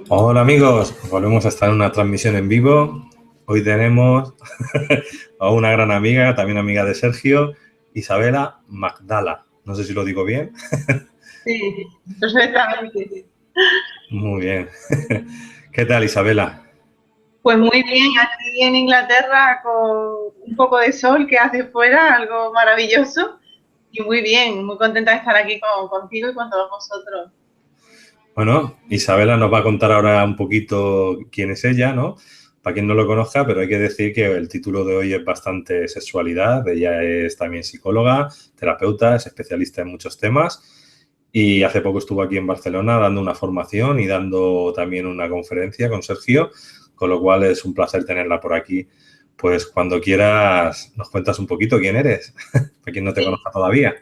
Hola amigos, volvemos a estar en una transmisión en vivo. Hoy tenemos a una gran amiga, también amiga de Sergio, Isabela Magdala. No sé si lo digo bien. Sí, perfectamente. Muy bien. ¿Qué tal, Isabela? Pues muy bien, aquí en Inglaterra con un poco de sol que hace fuera, algo maravilloso. Y muy bien, muy contenta de estar aquí contigo y con todos vosotros. Bueno, Isabela nos va a contar ahora un poquito quién es ella, ¿no? Para quien no lo conozca, pero hay que decir que el título de hoy es bastante sexualidad. Ella es también psicóloga, terapeuta, es especialista en muchos temas y hace poco estuvo aquí en Barcelona dando una formación y dando también una conferencia con Sergio, con lo cual es un placer tenerla por aquí. Pues cuando quieras nos cuentas un poquito quién eres, para quien no te Sí, conozca todavía.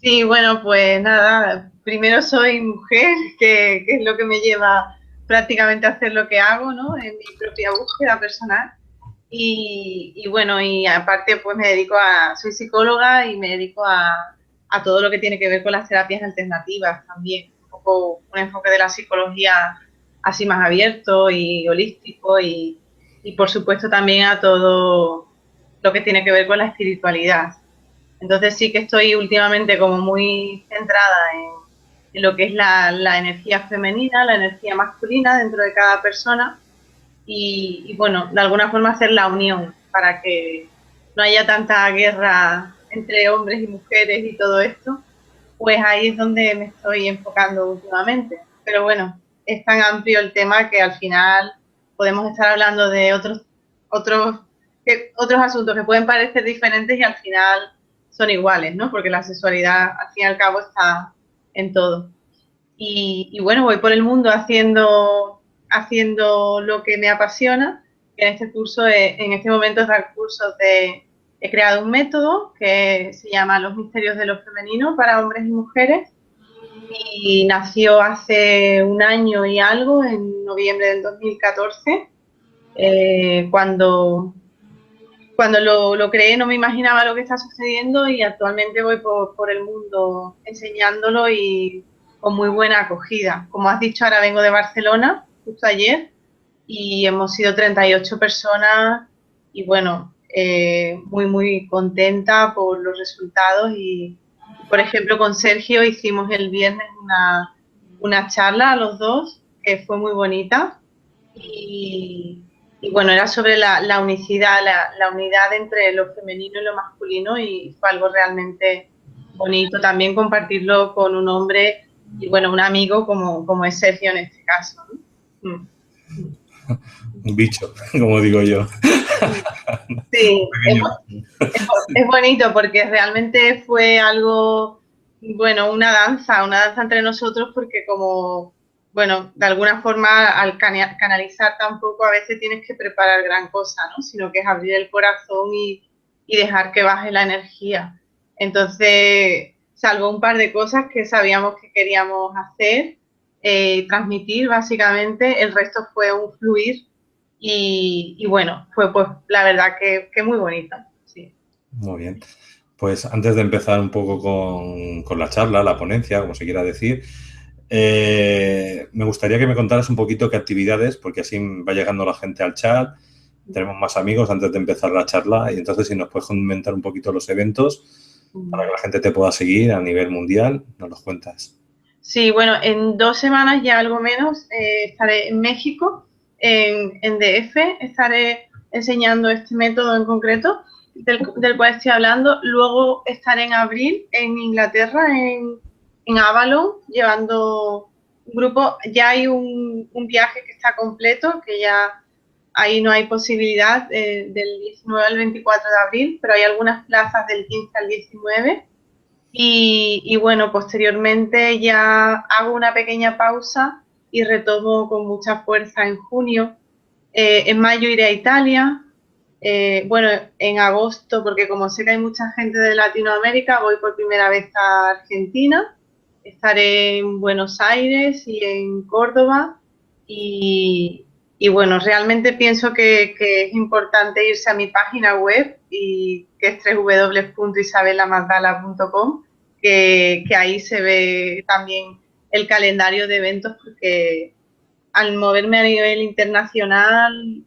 sí, bueno, pues nada, primero soy mujer, que es lo que me lleva prácticamente a hacer lo que hago, ¿no? En mi propia búsqueda personal. Y bueno, y aparte pues soy psicóloga y me dedico a todo lo que tiene que ver con las terapias alternativas también, un poco un enfoque de la psicología así más abierto y holístico y por supuesto también a todo lo que tiene que ver con la espiritualidad. Entonces sí que estoy últimamente como muy centrada en lo que es la energía femenina, la energía masculina dentro de cada persona y, bueno, de alguna forma hacer la unión para que no haya tanta guerra entre hombres y mujeres y todo esto, pues ahí es donde me estoy enfocando últimamente. Pero bueno, es tan amplio el tema que al final podemos estar hablando de otros, otros asuntos que pueden parecer diferentes y al final son iguales, ¿no? Porque la sexualidad al fin y al cabo está en todo. Y bueno, voy por el mundo haciendo lo que me apasiona. En este curso, en este momento es dar cursos he creado un método que se llama Los Misterios de lo Femenino para hombres y mujeres y nació hace un año y algo, en noviembre del 2014, cuando lo creé no me imaginaba lo que está sucediendo y actualmente voy por el mundo enseñándolo y con muy buena acogida. Como has dicho, ahora vengo de Barcelona, justo ayer, y hemos sido 38 personas y bueno, muy, muy contenta por los resultados y, por ejemplo, con Sergio hicimos el viernes una charla a los dos que fue muy bonita y, y bueno, era sobre la unicidad, la unidad entre lo femenino y lo masculino y fue algo realmente bonito también compartirlo con un hombre y bueno, un amigo como es Sergio en este caso, ¿no? Un bicho, como digo yo. Sí, Pequeño. es bonito porque realmente fue algo, bueno, una danza entre nosotros porque como, bueno, de alguna forma al canalizar tampoco a veces tienes que preparar gran cosa, ¿no? Sino que es abrir el corazón y dejar que baje la energía. Entonces, salvo un par de cosas que sabíamos que queríamos hacer, transmitir básicamente, el resto fue un fluir y bueno, fue pues la verdad que muy bonito, sí. Muy bien. Pues antes de empezar un poco con la charla, la ponencia, como se quiera decir, me gustaría que me contaras un poquito qué actividades, porque así va llegando la gente al chat, tenemos más amigos antes de empezar la charla y entonces si nos puedes comentar un poquito los eventos para que la gente te pueda seguir a nivel mundial, nos los cuentas. Sí, bueno, en 2 semanas ya algo menos estaré en México, en DF, estaré enseñando este método en concreto del cual estoy hablando. Luego estaré en abril en Inglaterra, en Avalon, llevando un grupo. Ya hay un viaje que está completo, que ya ahí no hay posibilidad del 19 al 24 de abril, pero hay algunas plazas del 15 al 19. Y bueno, posteriormente ya hago una pequeña pausa y retomo con mucha fuerza en junio. En mayo iré a Italia. Bueno, en agosto, porque como sé que hay mucha gente de Latinoamérica, voy por primera vez a Argentina. Estaré en Buenos Aires y en Córdoba. Y bueno, realmente pienso que es importante irse a mi página web y que es www.isabelamadala.com, que ahí se ve también el calendario de eventos porque al moverme a nivel internacional,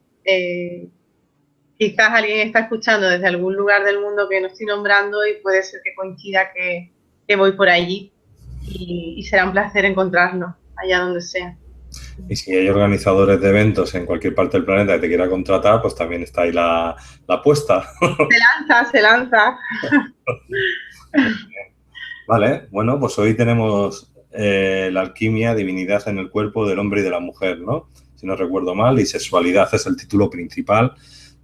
quizás alguien está escuchando desde algún lugar del mundo que no estoy nombrando y puede ser que coincida que voy por allí y será un placer encontrarnos allá donde sea. Y si hay organizadores de eventos en cualquier parte del planeta que te quiera contratar, pues también está ahí la apuesta. Se lanza. Vale, bueno, pues hoy tenemos la alquimia, divinidad en el cuerpo del hombre y de la mujer, ¿no? Si no recuerdo mal, y sexualidad es el título principal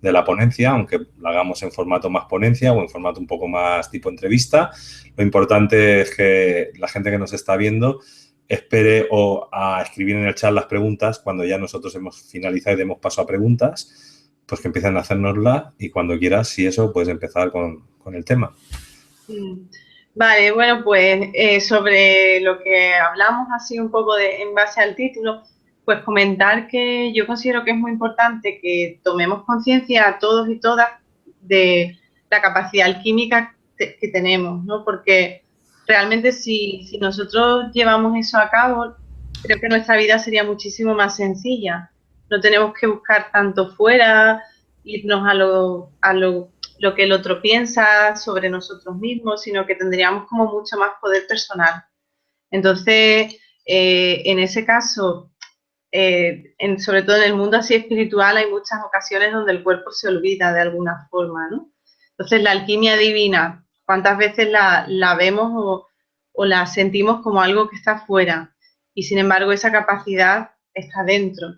de la ponencia, aunque la hagamos en formato más ponencia o en formato un poco más tipo entrevista. Lo importante es que la gente que nos está viendo espere o a escribir en el chat las preguntas cuando ya nosotros hemos finalizado y demos paso a preguntas, pues que empiecen a hacérnoslas y cuando quieras, si eso, puedes empezar con el tema. Vale, bueno, pues sobre lo que hablamos así un poco en base al título, pues comentar que yo considero que es muy importante que tomemos conciencia a todos y todas de la capacidad alquímica que tenemos, ¿no? Porque realmente si nosotros llevamos eso a cabo, creo que nuestra vida sería muchísimo más sencilla. No tenemos que buscar tanto fuera, irnos a lo que el otro piensa sobre nosotros mismos, sino que tendríamos como mucho más poder personal. Entonces, en ese caso, sobre todo en el mundo así espiritual, hay muchas ocasiones donde el cuerpo se olvida de alguna forma, ¿no? Entonces, la alquimia divina, ¿cuántas veces la vemos o la sentimos como algo que está fuera? Y sin embargo, esa capacidad está dentro.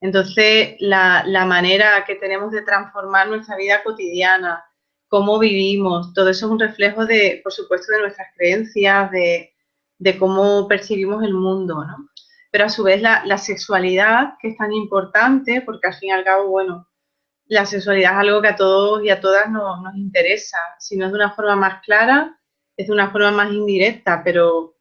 Entonces, la manera que tenemos de transformar nuestra vida cotidiana, cómo vivimos, todo eso es un reflejo de, por supuesto, de nuestras creencias, de cómo percibimos el mundo, ¿no? Pero a su vez la sexualidad, que es tan importante, porque al fin y al cabo, bueno, la sexualidad es algo que a todos y a todas nos interesa. Si no es de una forma más clara, es de una forma más indirecta, pero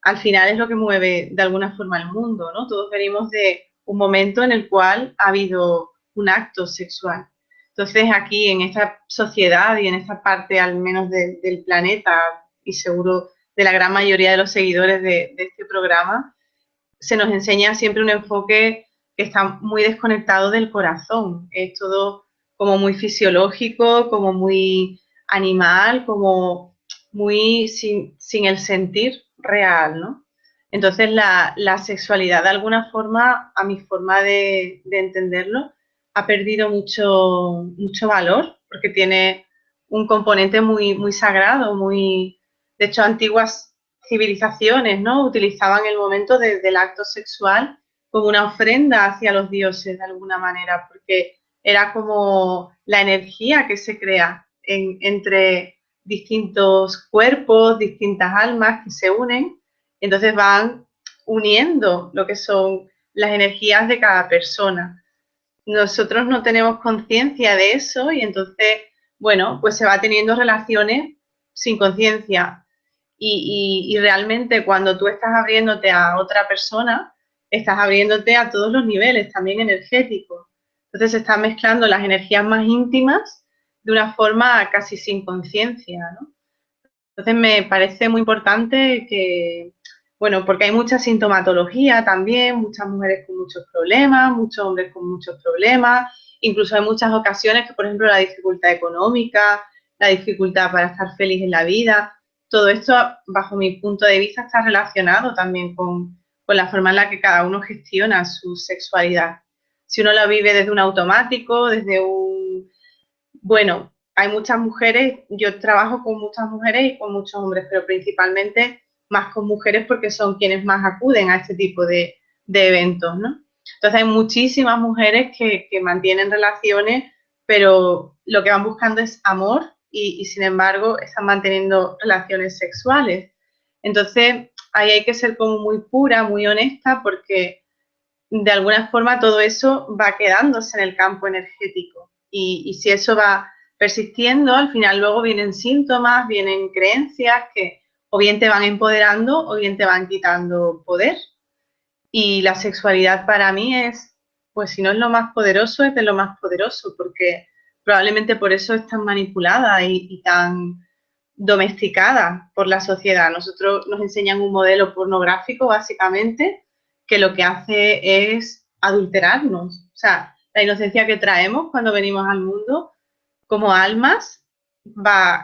al final es lo que mueve de alguna forma el mundo, ¿no? Todos venimos de un momento en el cual ha habido un acto sexual. Entonces aquí en esta sociedad y en esta parte al menos del planeta y seguro de la gran mayoría de los seguidores de este programa, se nos enseña siempre un enfoque que está muy desconectado del corazón. Es todo como muy fisiológico, como muy animal, como muy sin el sentir real, ¿no? Entonces la sexualidad de alguna forma, a mi forma de entenderlo, ha perdido mucho valor porque tiene un componente muy sagrado, de hecho antiguas civilizaciones, ¿no? Utilizaban el momento del acto sexual como una ofrenda hacia los dioses de alguna manera, porque era como la energía que se crea entre distintos cuerpos, distintas almas que se unen, entonces van uniendo lo que son las energías de cada persona. Nosotros no tenemos conciencia de eso y entonces, bueno, pues se va teniendo relaciones sin conciencia y realmente cuando tú estás abriéndote a otra persona, estás abriéndote a todos los niveles, también energéticos. Entonces se están mezclando las energías más íntimas de una forma casi sin conciencia, ¿no? Entonces me parece muy importante que, bueno, porque hay mucha sintomatología también, muchas mujeres con muchos problemas, muchos hombres con muchos problemas, incluso hay muchas ocasiones que, por ejemplo, la dificultad económica, la dificultad para estar feliz en la vida, todo esto, bajo mi punto de vista, está relacionado también con la forma en la que cada uno gestiona su sexualidad. Si uno la vive desde un automático, desde un, bueno, hay muchas mujeres, yo trabajo con muchas mujeres y con muchos hombres, pero principalmente más con mujeres porque son quienes más acuden a este tipo de eventos, ¿no? Entonces hay muchísimas mujeres que mantienen relaciones, pero lo que van buscando es amor y sin embargo están manteniendo relaciones sexuales. Entonces ahí hay que ser como muy pura, muy honesta, porque de alguna forma todo eso va quedándose en el campo energético. Y si eso va persistiendo, al final luego vienen síntomas, vienen creencias que o bien te van empoderando o bien te van quitando poder. Y la sexualidad para mí es, pues si no es lo más poderoso, es de lo más poderoso, porque probablemente por eso es tan manipulada y tan domesticada por la sociedad. Nosotros nos enseñan un modelo pornográfico, básicamente, que lo que hace es adulterarnos. O sea, la inocencia que traemos cuando venimos al mundo como almas va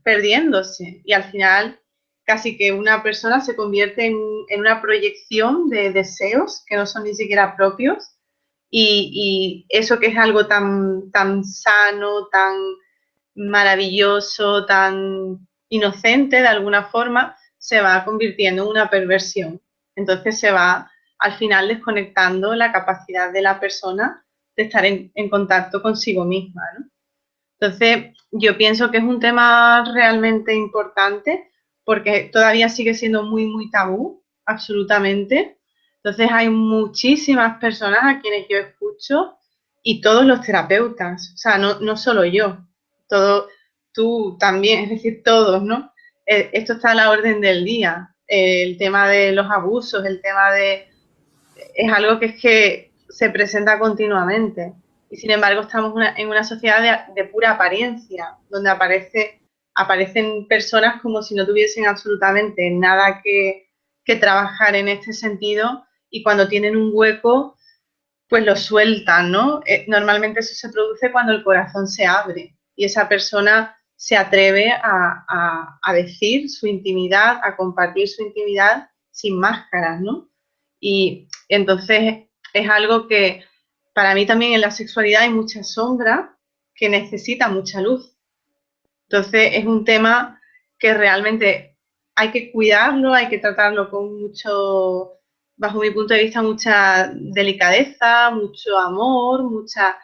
perdiéndose y al final casi que una persona se convierte en una proyección de deseos que no son ni siquiera propios y eso que es algo tan sano, tan maravilloso, tan inocente de alguna forma, se va convirtiendo en una perversión. Entonces se va al final desconectando la capacidad de la persona de estar en contacto consigo misma, ¿no? Entonces, yo pienso que es un tema realmente importante porque todavía sigue siendo muy tabú, absolutamente. Entonces, hay muchísimas personas a quienes yo escucho y todos los terapeutas, o sea, no solo yo, todo, tú también, es decir, todos, ¿no? Esto está a la orden del día. El tema de los abusos, el tema de es algo que es que se presenta continuamente. Y sin embargo estamos en una sociedad de pura apariencia, donde aparecen personas como si no tuviesen absolutamente nada que trabajar en este sentido y cuando tienen un hueco, pues lo sueltan, ¿no? Normalmente eso se produce cuando el corazón se abre y esa persona se atreve a decir su intimidad, a compartir su intimidad sin máscaras, ¿no? Y entonces es algo que para mí también en la sexualidad hay mucha sombra que necesita mucha luz. Entonces es un tema que realmente hay que cuidarlo, hay que tratarlo con mucho, bajo mi punto de vista, mucha delicadeza, mucho amor, mucha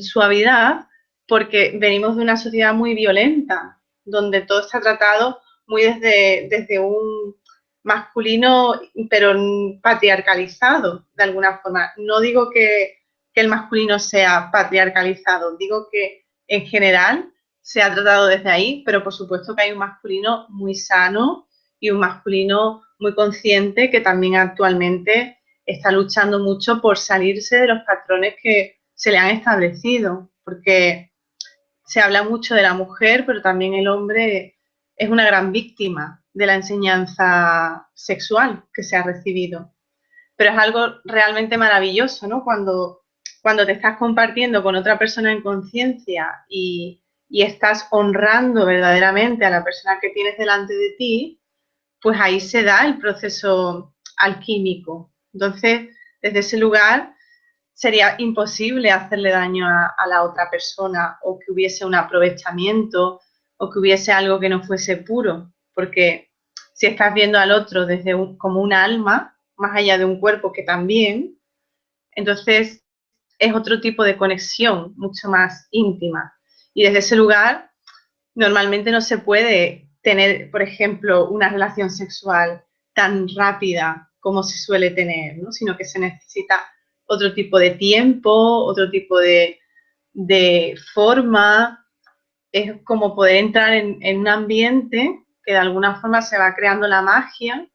suavidad, porque venimos de una sociedad muy violenta, donde todo está tratado muy desde un masculino, pero patriarcalizado, de alguna forma. No digo que el masculino sea patriarcalizado, digo que en general se ha tratado desde ahí, pero por supuesto que hay un masculino muy sano y un masculino muy consciente que también actualmente está luchando mucho por salirse de los patrones que se le han establecido, porque se habla mucho de la mujer, pero también el hombre es una gran víctima de la enseñanza sexual que se ha recibido. Pero es algo realmente maravilloso, ¿no? Cuando te estás compartiendo con otra persona en conciencia y estás honrando verdaderamente a la persona que tienes delante de ti, pues ahí se da el proceso alquímico. Entonces, desde ese lugar sería imposible hacerle daño a la otra persona o que hubiese un aprovechamiento o que hubiese algo que no fuese puro, porque si estás viendo al otro como un alma, más allá de un cuerpo que también, entonces es otro tipo de conexión mucho más íntima. Y desde ese lugar normalmente no se puede tener, por ejemplo, una relación sexual tan rápida como se suele tener, ¿no? Sino que se necesita otro tipo de tiempo, otro tipo de forma. Es como poder entrar en un ambiente que de alguna forma se va creando la magia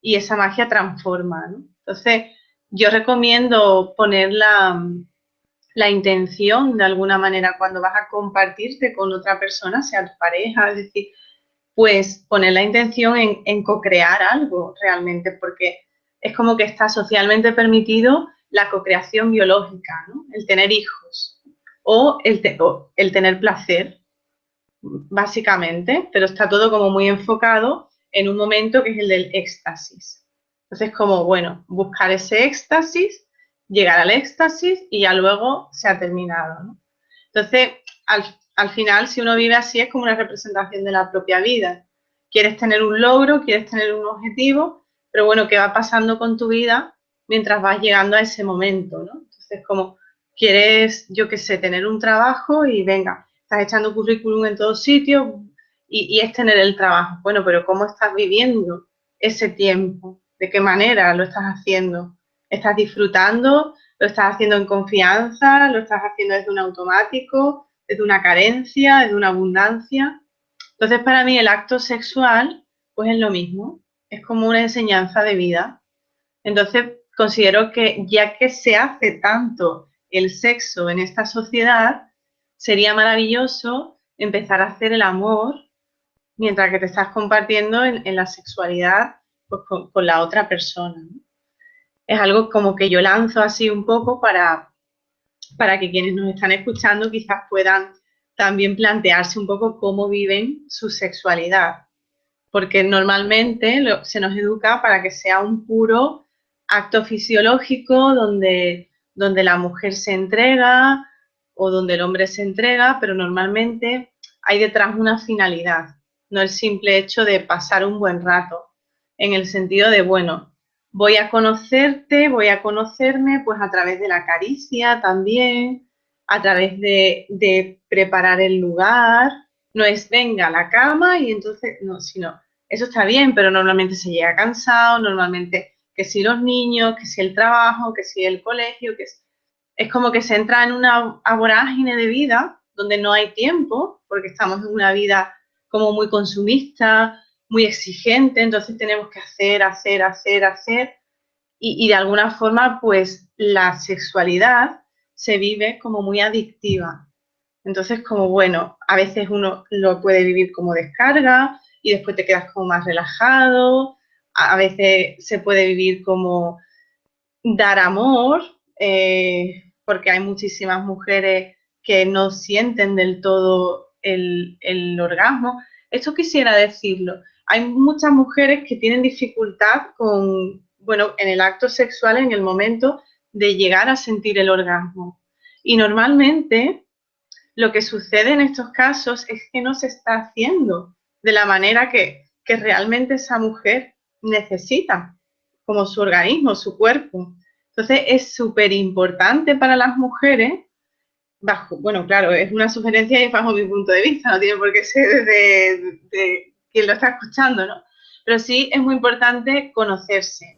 y esa magia transforma, ¿no? Entonces, yo recomiendo poner la intención de alguna manera cuando vas a compartirte con otra persona, sea tu pareja, es decir, pues poner la intención en co-crear algo realmente, porque es como que está socialmente permitido la co-creación biológica, ¿no? El tener hijos o el tener placer, básicamente, pero está todo como muy enfocado en un momento que es el del éxtasis. Entonces, como, bueno, buscar ese éxtasis, llegar al éxtasis y ya luego se ha terminado, ¿no? Entonces, al final, si uno vive así, es como una representación de la propia vida. Quieres tener un logro, quieres tener un objetivo, pero bueno, ¿qué va pasando con tu vida mientras vas llegando a ese momento, ¿no? Entonces, como quieres, yo qué sé, tener un trabajo y venga, estás echando currículum en todos sitios y es tener el trabajo. Bueno, pero ¿cómo estás viviendo ese tiempo? ¿De qué manera lo estás haciendo? ¿Estás disfrutando? ¿Lo estás haciendo en confianza? ¿Lo estás haciendo desde un automático? ¿Desde una carencia? ¿Desde una abundancia? Entonces, para mí el acto sexual, pues es lo mismo. Es como una enseñanza de vida. Entonces, considero que ya que se hace tanto el sexo en esta sociedad, sería maravilloso empezar a hacer el amor mientras que te estás compartiendo en la sexualidad pues, con la otra persona, ¿no? es algo como que yo lanzo así un poco para que quienes nos están escuchando quizás puedan también plantearse un poco cómo viven su sexualidad, porque normalmente se nos educa para que sea un puro acto fisiológico donde la mujer se entrega o donde el hombre se entrega, pero normalmente hay detrás una finalidad, no el simple hecho de pasar un buen rato, en el sentido de, bueno, voy a conocerte, voy a conocerme pues a través de la caricia también, a través de preparar el lugar, no es venga a la cama y entonces, no, sino, eso está bien, pero normalmente se llega cansado, normalmente que si los niños, que si el trabajo, que si el colegio, es como que se entra en una vorágine de vida donde no hay tiempo, porque estamos en una vida como muy consumista, muy exigente, entonces tenemos que hacer, y de alguna forma pues la sexualidad se vive como muy adictiva. Entonces como bueno, a veces uno lo puede vivir como descarga y después te quedas como más relajado, a veces se puede vivir como dar amor, porque hay muchísimas mujeres que no sienten del todo el orgasmo. Esto quisiera decirlo. Hay muchas mujeres que tienen dificultad con, bueno, en el acto sexual, en el momento de llegar a sentir el orgasmo. Y normalmente lo que sucede en estos casos es que no se está haciendo de la manera que realmente esa mujer necesita, como su organismo, su cuerpo. Entonces es súper importante para las mujeres, bajo, bueno, claro, es una sugerencia y bajo mi punto de vista, no tiene por qué ser de quien lo está escuchando, ¿no? Pero sí es muy importante conocerse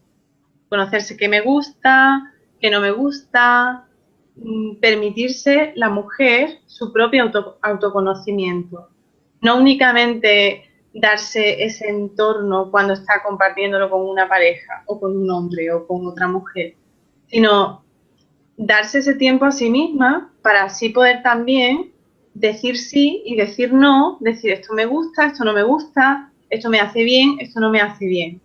qué me gusta, qué no me gusta, permitirse la mujer su propio autoconocimiento. No únicamente darse ese entorno cuando está compartiéndolo con una pareja o con un hombre o con otra mujer, sino darse ese tiempo a sí misma para así poder también decir sí y decir no, decir esto me gusta, esto no me gusta, esto me hace bien, esto no me hace bien.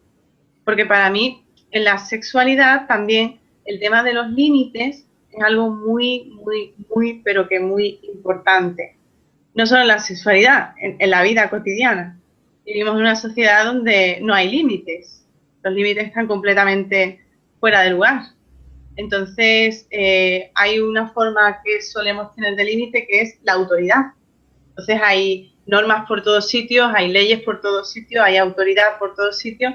Porque para mí en la sexualidad también el tema de los límites es algo muy, pero que muy importante. No solo en la sexualidad, en la vida cotidiana. Vivimos en una sociedad donde no hay límites. Los límites están completamente fuera de lugar. Entonces, hay una forma que solemos tener de límite que es la autoridad. Entonces, hay normas por todos sitios, hay leyes por todos sitios, hay autoridad por todos sitios,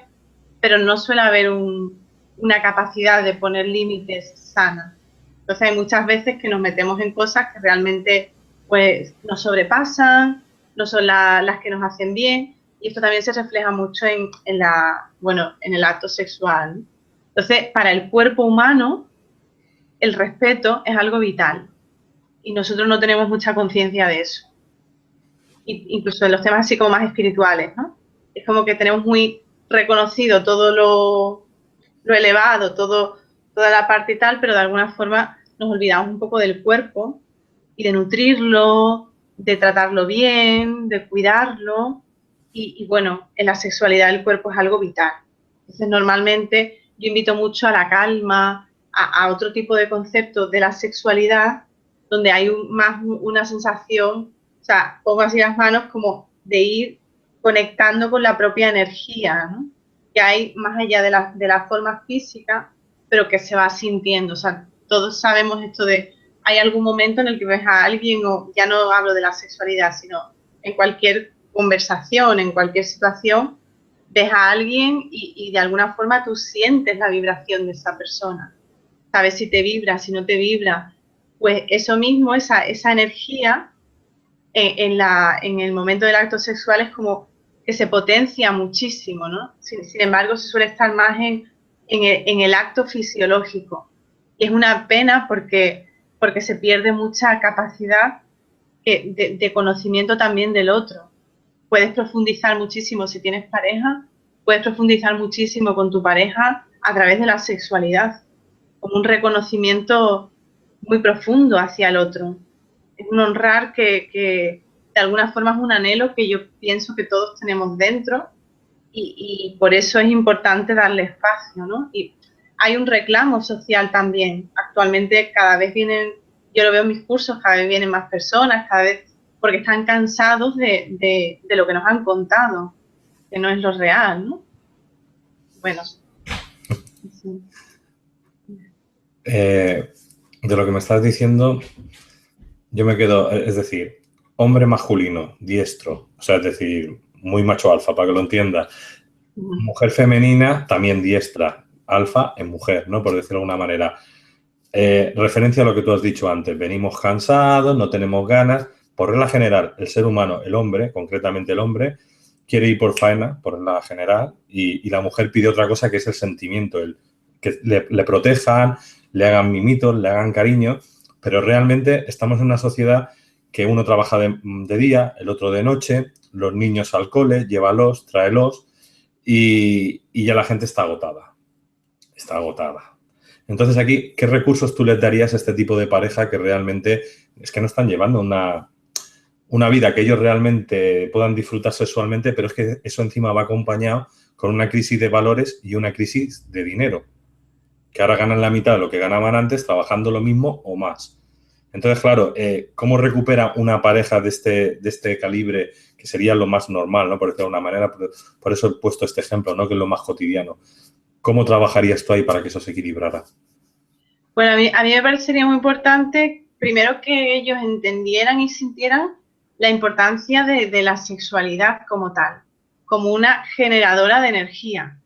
pero no suele haber una capacidad de poner límites sana. Entonces hay muchas veces que nos metemos en cosas que realmente pues, nos sobrepasan, no son las que nos hacen bien, y esto también se refleja mucho en el acto sexual. Entonces, para el cuerpo humano, el respeto es algo vital, y nosotros no tenemos mucha conciencia de eso, incluso en los temas así como más espirituales, ¿no? Es como que tenemos muy reconocido todo lo elevado, toda la parte y tal, pero de alguna forma nos olvidamos un poco del cuerpo y de nutrirlo, de tratarlo bien, de cuidarlo. Y bueno, en la sexualidad el cuerpo es algo vital. Entonces, normalmente yo invito mucho a la calma, a otro tipo de conceptos de la sexualidad, donde hay más una sensación, o sea, pongo así las manos como de ir conectando con la propia energía, ¿no? Que hay más allá de la forma física, pero que se va sintiendo. O sea, todos sabemos esto de, hay algún momento en el que ves a alguien, o ya no hablo de la sexualidad, sino en cualquier conversación, en cualquier situación, ves a alguien y de alguna forma tú sientes la vibración de esa persona. Sabes si te vibra, si no te vibra. Pues eso mismo, esa energía en el momento del acto sexual es como que se potencia muchísimo, ¿no? Sin embargo, se suele estar más en el acto fisiológico. Y es una pena porque se pierde mucha capacidad de conocimiento también del otro. Puedes profundizar muchísimo si tienes pareja, puedes profundizar muchísimo con tu pareja a través de la sexualidad, como un reconocimiento muy profundo hacia el otro. Es un honrar que de alguna forma es un anhelo que yo pienso que todos tenemos dentro y por eso es importante darle espacio, ¿no? Y hay un reclamo social también. Actualmente cada vez vienen, yo lo veo en mis cursos, cada vez vienen más personas, cada vez, porque están cansados de lo que nos han contado, que no es lo real, ¿no? Bueno, sí. De lo que me estás diciendo, yo me quedo, es decir, hombre masculino, diestro, o sea, es decir, muy macho alfa, para que lo entiendas. Mujer femenina, también diestra, alfa en mujer, ¿no? Por decirlo de alguna manera. Referencia a lo que tú has dicho antes, venimos cansados, no tenemos ganas. Por regla general, el ser humano, el hombre, concretamente el hombre, quiere ir por faena, por regla general, y la mujer pide otra cosa que es el sentimiento, el que le protejan, le hagan mimitos, le hagan cariño, pero realmente estamos en una sociedad que uno trabaja de día, el otro de noche, los niños al cole, llévalos, tráelos, y ya la gente está agotada. Está agotada. Entonces aquí, ¿qué recursos tú les darías a este tipo de pareja que realmente es que no están llevando una vida que ellos realmente puedan disfrutar sexualmente, pero es que eso encima va acompañado con una crisis de valores y una crisis de dinero, que ahora ganan la mitad de lo que ganaban antes trabajando lo mismo o más. Entonces, claro, ¿cómo recupera una pareja de este calibre, que sería lo más normal, ¿no? Por decirlo de una manera, por eso he puesto este ejemplo, ¿no? Que es lo más cotidiano. ¿Cómo trabajarías tú ahí para que eso se equilibrara? Bueno, a mí me parecería muy importante, primero, que ellos entendieran y sintieran la importancia de la sexualidad como tal, como una generadora de energía,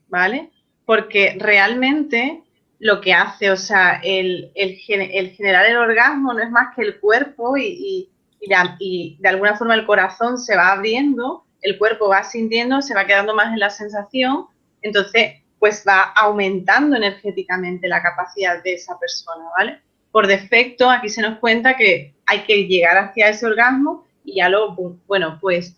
¿vale? Porque realmente lo que hace, o sea, el generar el orgasmo no es más que el cuerpo y de alguna forma el corazón se va abriendo, el cuerpo va sintiendo, se va quedando más en la sensación, entonces pues va aumentando energéticamente la capacidad de esa persona, ¿vale? Por defecto, aquí se nos cuenta que hay que llegar hacia ese orgasmo y ya luego, bueno, pues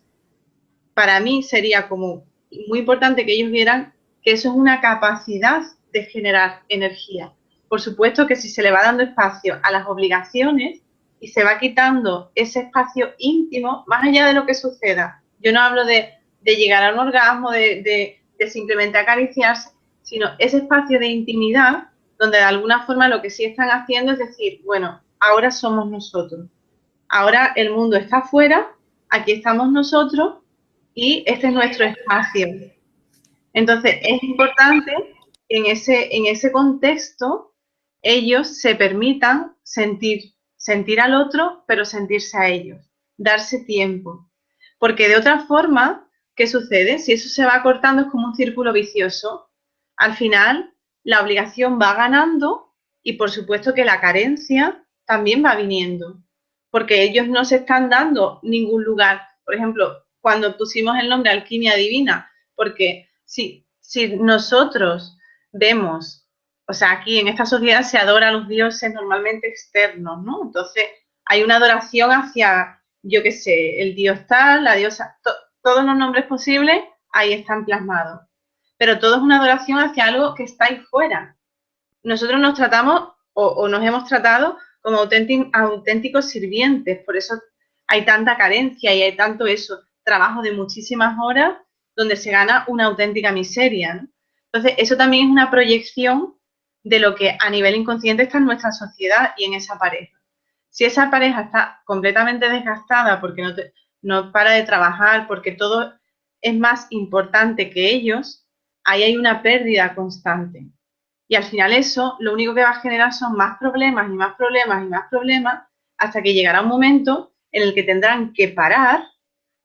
para mí sería como muy importante que ellos vieran que eso es una capacidad de generar energía. Por supuesto que si se le va dando espacio a las obligaciones y se va quitando ese espacio íntimo, más allá de lo que suceda, yo no hablo de llegar a un orgasmo, de simplemente acariciarse, sino ese espacio de intimidad donde de alguna forma lo que sí están haciendo es decir, bueno, ahora somos nosotros, ahora el mundo está afuera, aquí estamos nosotros y este es nuestro espacio. Entonces, es importante que en ese contexto ellos se permitan sentir al otro, pero sentirse a ellos, darse tiempo. Porque de otra forma, ¿qué sucede? Si eso se va cortando es como un círculo vicioso. Al final, la obligación va ganando y por supuesto que la carencia también va viniendo. Porque ellos no se están dando ningún lugar. Por ejemplo, cuando pusimos el nombre Alquimia Divina, porque si nosotros vemos, o sea, aquí en esta sociedad se adora a los dioses normalmente externos, ¿no? Entonces, hay una adoración hacia, yo qué sé, el dios tal, la diosa, todos los nombres posibles ahí están plasmados. Pero todo es una adoración hacia algo que está ahí fuera. Nosotros nos tratamos o nos hemos tratado como auténticos sirvientes, por eso hay tanta carencia y hay tanto eso, trabajo de muchísimas horas donde se gana una auténtica miseria, ¿no? Entonces, eso también es una proyección de lo que a nivel inconsciente está en nuestra sociedad y en esa pareja. Si esa pareja está completamente desgastada porque no para de trabajar, porque todo es más importante que ellos, ahí hay una pérdida constante. Y al final eso lo único que va a generar son más problemas y más problemas y más problemas hasta que llegará un momento en el que tendrán que parar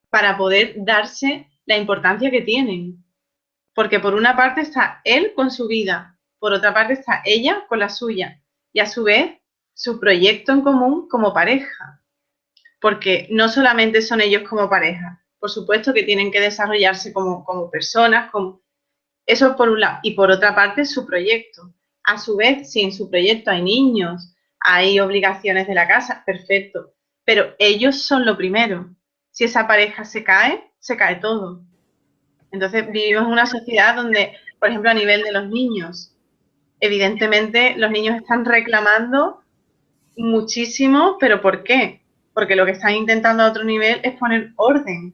para poder darse la importancia que tienen. Porque por una parte está él con su vida, por otra parte está ella con la suya y a su vez su proyecto en común como pareja. Porque no solamente son ellos como pareja, por supuesto que tienen que desarrollarse como personas, eso por un lado, y por otra parte su proyecto. A su vez, si en su proyecto hay niños, hay obligaciones de la casa, perfecto, pero ellos son lo primero. Si esa pareja se cae todo. Entonces vivimos en una sociedad donde, por ejemplo, a nivel de los niños, evidentemente los niños están reclamando muchísimo, pero ¿por qué? Porque lo que están intentando a otro nivel es poner orden.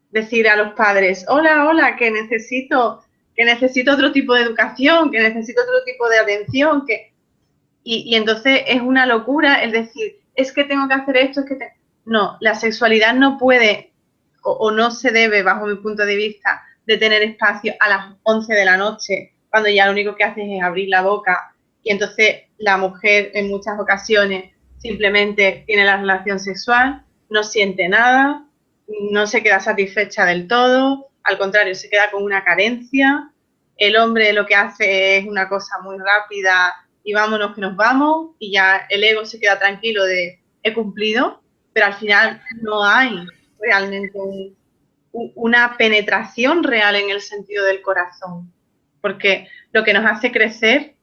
Decir a los padres, hola, hola, que que necesito otro tipo de educación, que necesito otro tipo de atención, y entonces es una locura el decir, es que tengo que hacer esto, No, la sexualidad no puede o no se debe, bajo mi punto de vista, de tener espacio a las 11 de la noche, cuando ya lo único que haces es abrir la boca y entonces la mujer en muchas ocasiones simplemente tiene la relación sexual, no siente nada, no se queda satisfecha del todo, al contrario, se queda con una carencia. El hombre lo que hace es una cosa muy rápida y vámonos que nos vamos, y ya el ego se queda tranquilo de he cumplido, pero al final no hay realmente una penetración real en el sentido del corazón, porque lo que nos hace crecer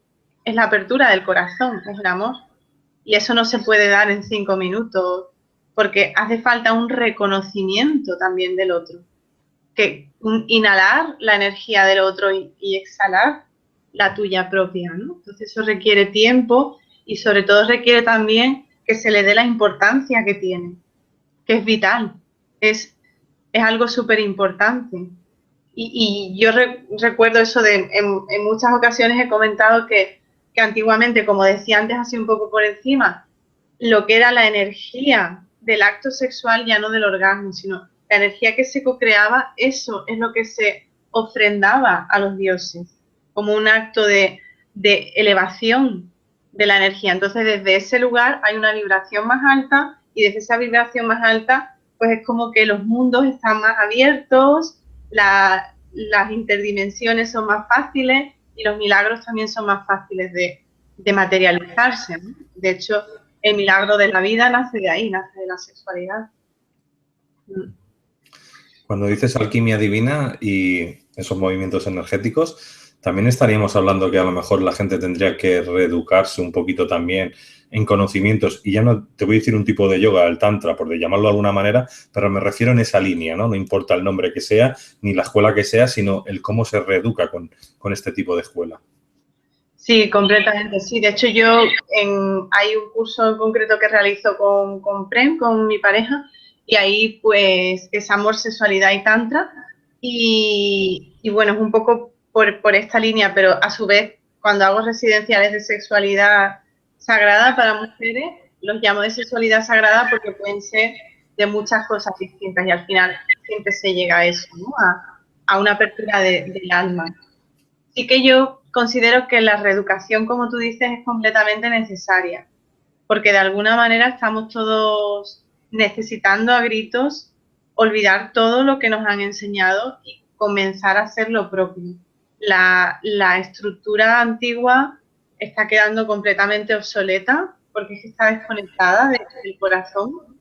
es la apertura del corazón, es el amor, y eso no se puede dar en 5 minutos, porque hace falta un reconocimiento también del otro, que inhalar la energía del otro y exhalar la tuya propia, ¿no? Entonces eso requiere tiempo y sobre todo requiere también que se le dé la importancia que tiene, que es vital, es algo súper importante. Y yo recuerdo eso en muchas ocasiones he comentado que antiguamente, como decía antes así un poco por encima, lo que era la energía del acto sexual, ya no del orgasmo, sino la energía que se co-creaba, eso es lo que se ofrendaba a los dioses, como un acto de elevación de la energía. Entonces, desde ese lugar hay una vibración más alta y desde esa vibración más alta, pues es como que los mundos están más abiertos, las interdimensiones son más fáciles y los milagros también son más fáciles de materializarse, ¿no? De hecho, el milagro de la vida nace de ahí, nace de la sexualidad. Cuando dices alquimia divina y esos movimientos energéticos, también estaríamos hablando que a lo mejor la gente tendría que reeducarse un poquito también en conocimientos, y ya no te voy a decir un tipo de yoga, el tantra, por llamarlo de alguna manera, pero me refiero en esa línea, ¿no? No importa el nombre que sea, ni la escuela que sea, sino el cómo se reeduca con este tipo de escuela. Sí, completamente, sí. De hecho, hay un curso en concreto que realizo con Prem, con mi pareja, y ahí pues es amor, sexualidad y tantra. Y bueno, es un poco por esta línea, pero a su vez, cuando hago residenciales de sexualidad sagrada para mujeres, los llamo de sexualidad sagrada porque pueden ser de muchas cosas distintas y al final siempre se llega a eso, ¿no? A una apertura del alma. Sí que yo considero que la reeducación, como tú dices, es completamente necesaria, porque de alguna manera estamos todos necesitando a gritos olvidar todo lo que nos han enseñado y comenzar a hacer lo propio. La estructura antigua está quedando completamente obsoleta porque es que está desconectada del corazón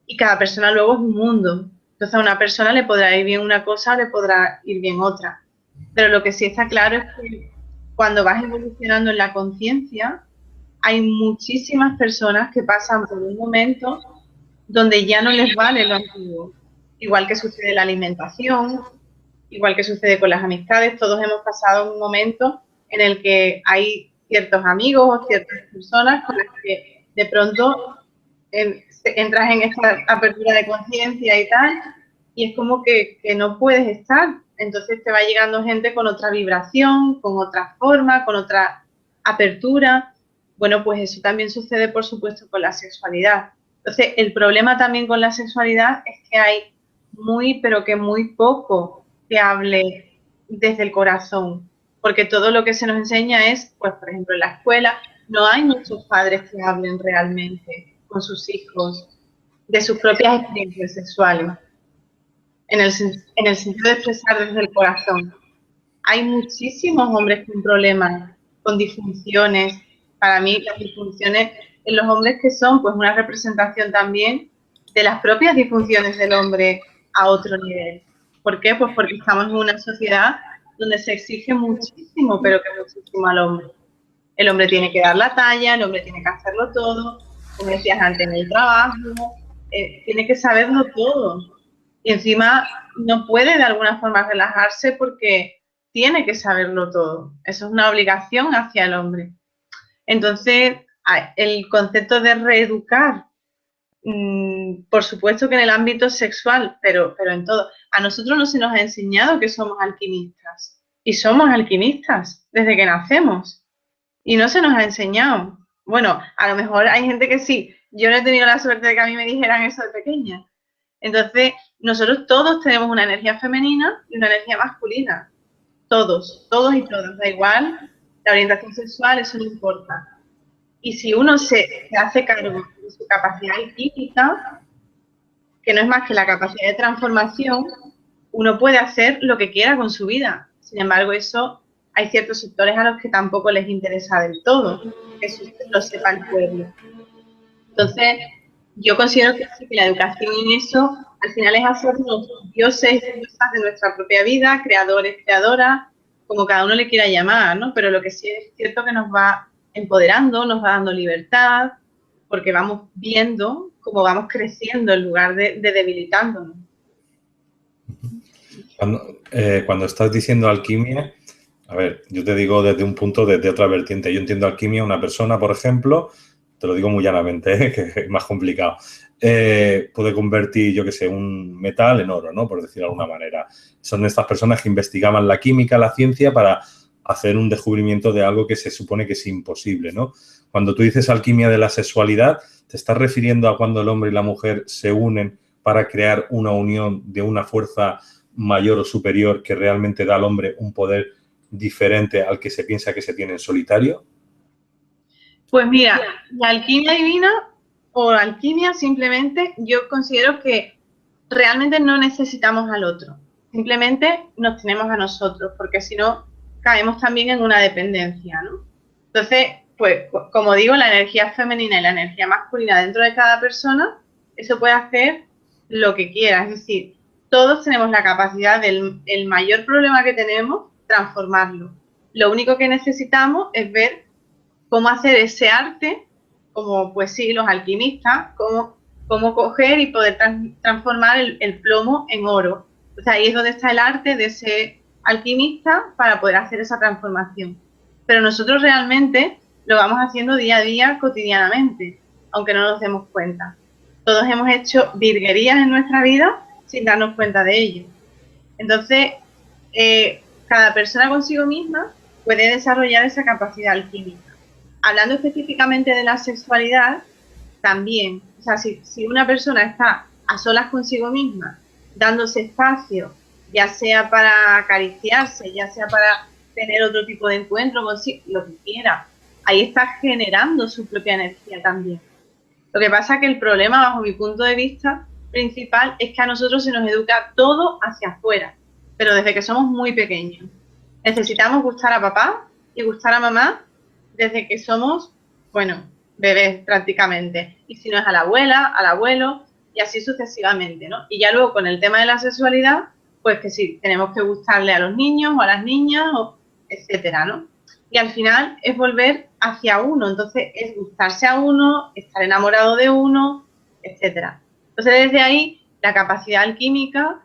y cada persona luego es un mundo. Entonces a una persona le podrá ir bien una cosa, le podrá ir bien otra. Pero lo que sí está claro es que cuando vas evolucionando en la conciencia, hay muchísimas personas que pasan por un momento donde ya no les vale lo antiguo. Igual que sucede en la alimentación, igual que sucede con las amistades, todos hemos pasado un momento en el que hay ciertos amigos o ciertas personas con las que de pronto entras en esta apertura de conciencia y tal, y es como que no puedes estar. Entonces te va llegando gente con otra vibración, con otra forma, con otra apertura. Bueno, pues eso también sucede, por supuesto, con la sexualidad. Entonces, el problema también con la sexualidad es que hay pero que muy poco que hable desde el corazón, porque todo lo que se nos enseña es, pues, por ejemplo, en la escuela, no hay muchos padres que hablen realmente con sus hijos de sus propias experiencias sexuales, en el sentido de expresar desde el corazón. Hay muchísimos hombres con problemas, con disfunciones. Para mí, las disfunciones en los hombres que son, pues, una representación también de las propias disfunciones del hombre a otro nivel. ¿Por qué? Pues porque estamos en una sociedad donde se exige muchísimo, pero que muchísimo al hombre. El hombre tiene que dar la talla, el hombre tiene que hacerlo todo, como decías antes, en el trabajo, tiene que saberlo todo. Y encima no puede de alguna forma relajarse porque tiene que saberlo todo. Eso es una obligación hacia el hombre. Entonces, el concepto de reeducar, por supuesto que en el ámbito sexual, pero en todo. A nosotros no se nos ha enseñado que somos alquimistas. Y somos alquimistas desde que nacemos. Y no se nos ha enseñado. Bueno, a lo mejor hay gente que sí. Yo no he tenido la suerte de que a mí me dijeran eso de pequeña. Entonces, nosotros todos tenemos una energía femenina y una energía masculina. Todos y todas. Da igual la orientación sexual, eso no importa. Y si uno se hace cargo de su capacidad alquímica, que no es más que la capacidad de transformación, uno puede hacer lo que quiera con su vida. Sin embargo, eso hay ciertos sectores a los que tampoco les interesa del todo, que eso lo sepa el pueblo. Entonces, yo considero que sí, que la educación en eso al final es hacernos dioses y diosas de nuestra propia vida, creadores, creadoras, como cada uno le quiera llamar, ¿no? Pero lo que sí es cierto que nos va empoderando, nos va dando libertad, porque vamos viendo cómo vamos creciendo en lugar de debilitándonos. Cuando estás diciendo alquimia, a ver, yo te digo desde un punto, desde otra vertiente. Yo entiendo alquimia, una persona, por ejemplo, te lo digo muy llanamente, que es más complicado, puede convertir, yo qué sé, un metal en oro, ¿no? Por decirlo de alguna manera. Son estas personas que investigaban la química, la ciencia, para hacer un descubrimiento de algo que se supone que es imposible, ¿no? Cuando tú dices alquimia de la sexualidad, ¿te estás refiriendo a cuando el hombre y la mujer se unen para crear una unión de una fuerza mayor o superior que realmente da al hombre un poder diferente al que se piensa que se tiene en solitario? Pues mira, la alquimia divina o alquimia simplemente yo considero que realmente no necesitamos al otro, simplemente nos tenemos a nosotros, porque si no caemos también en una dependencia, ¿no? Entonces, pues como digo, la energía femenina y la energía masculina dentro de cada persona, eso puede hacer lo que quiera, es decir, todos tenemos la capacidad del el mayor problema que tenemos, transformarlo. Lo único que necesitamos es ver cómo hacer ese arte, como pues sí, los alquimistas, cómo coger y poder transformar el plomo en oro. O sea, ahí es donde está el arte de ese alquimista para poder hacer esa transformación. Pero nosotros realmente lo vamos haciendo día a día, cotidianamente, aunque no nos demos cuenta. Todos hemos hecho virguerías en nuestra vida sin darnos cuenta de ello. Entonces, cada persona consigo misma puede desarrollar esa capacidad alquímica. Hablando específicamente de la sexualidad, también, o sea, si una persona está a solas consigo misma, dándose espacio, ya sea para acariciarse, ya sea para tener otro tipo de encuentro consigo, lo que quiera, ahí está generando su propia energía también. Lo que pasa es que el problema, bajo mi punto de vista principal, es que a nosotros se nos educa todo hacia afuera, pero desde que somos muy pequeños. Necesitamos gustar a papá y gustar a mamá desde que somos, bueno, bebés prácticamente. Y si no es a la abuela, al abuelo, y así sucesivamente, ¿no? Y ya luego con el tema de la sexualidad, pues que sí, tenemos que gustarle a los niños o a las niñas, o etcétera, ¿no? Y al final es volver hacia uno, entonces es gustarse a uno, estar enamorado de uno, etcétera. Entonces desde ahí la capacidad alquímica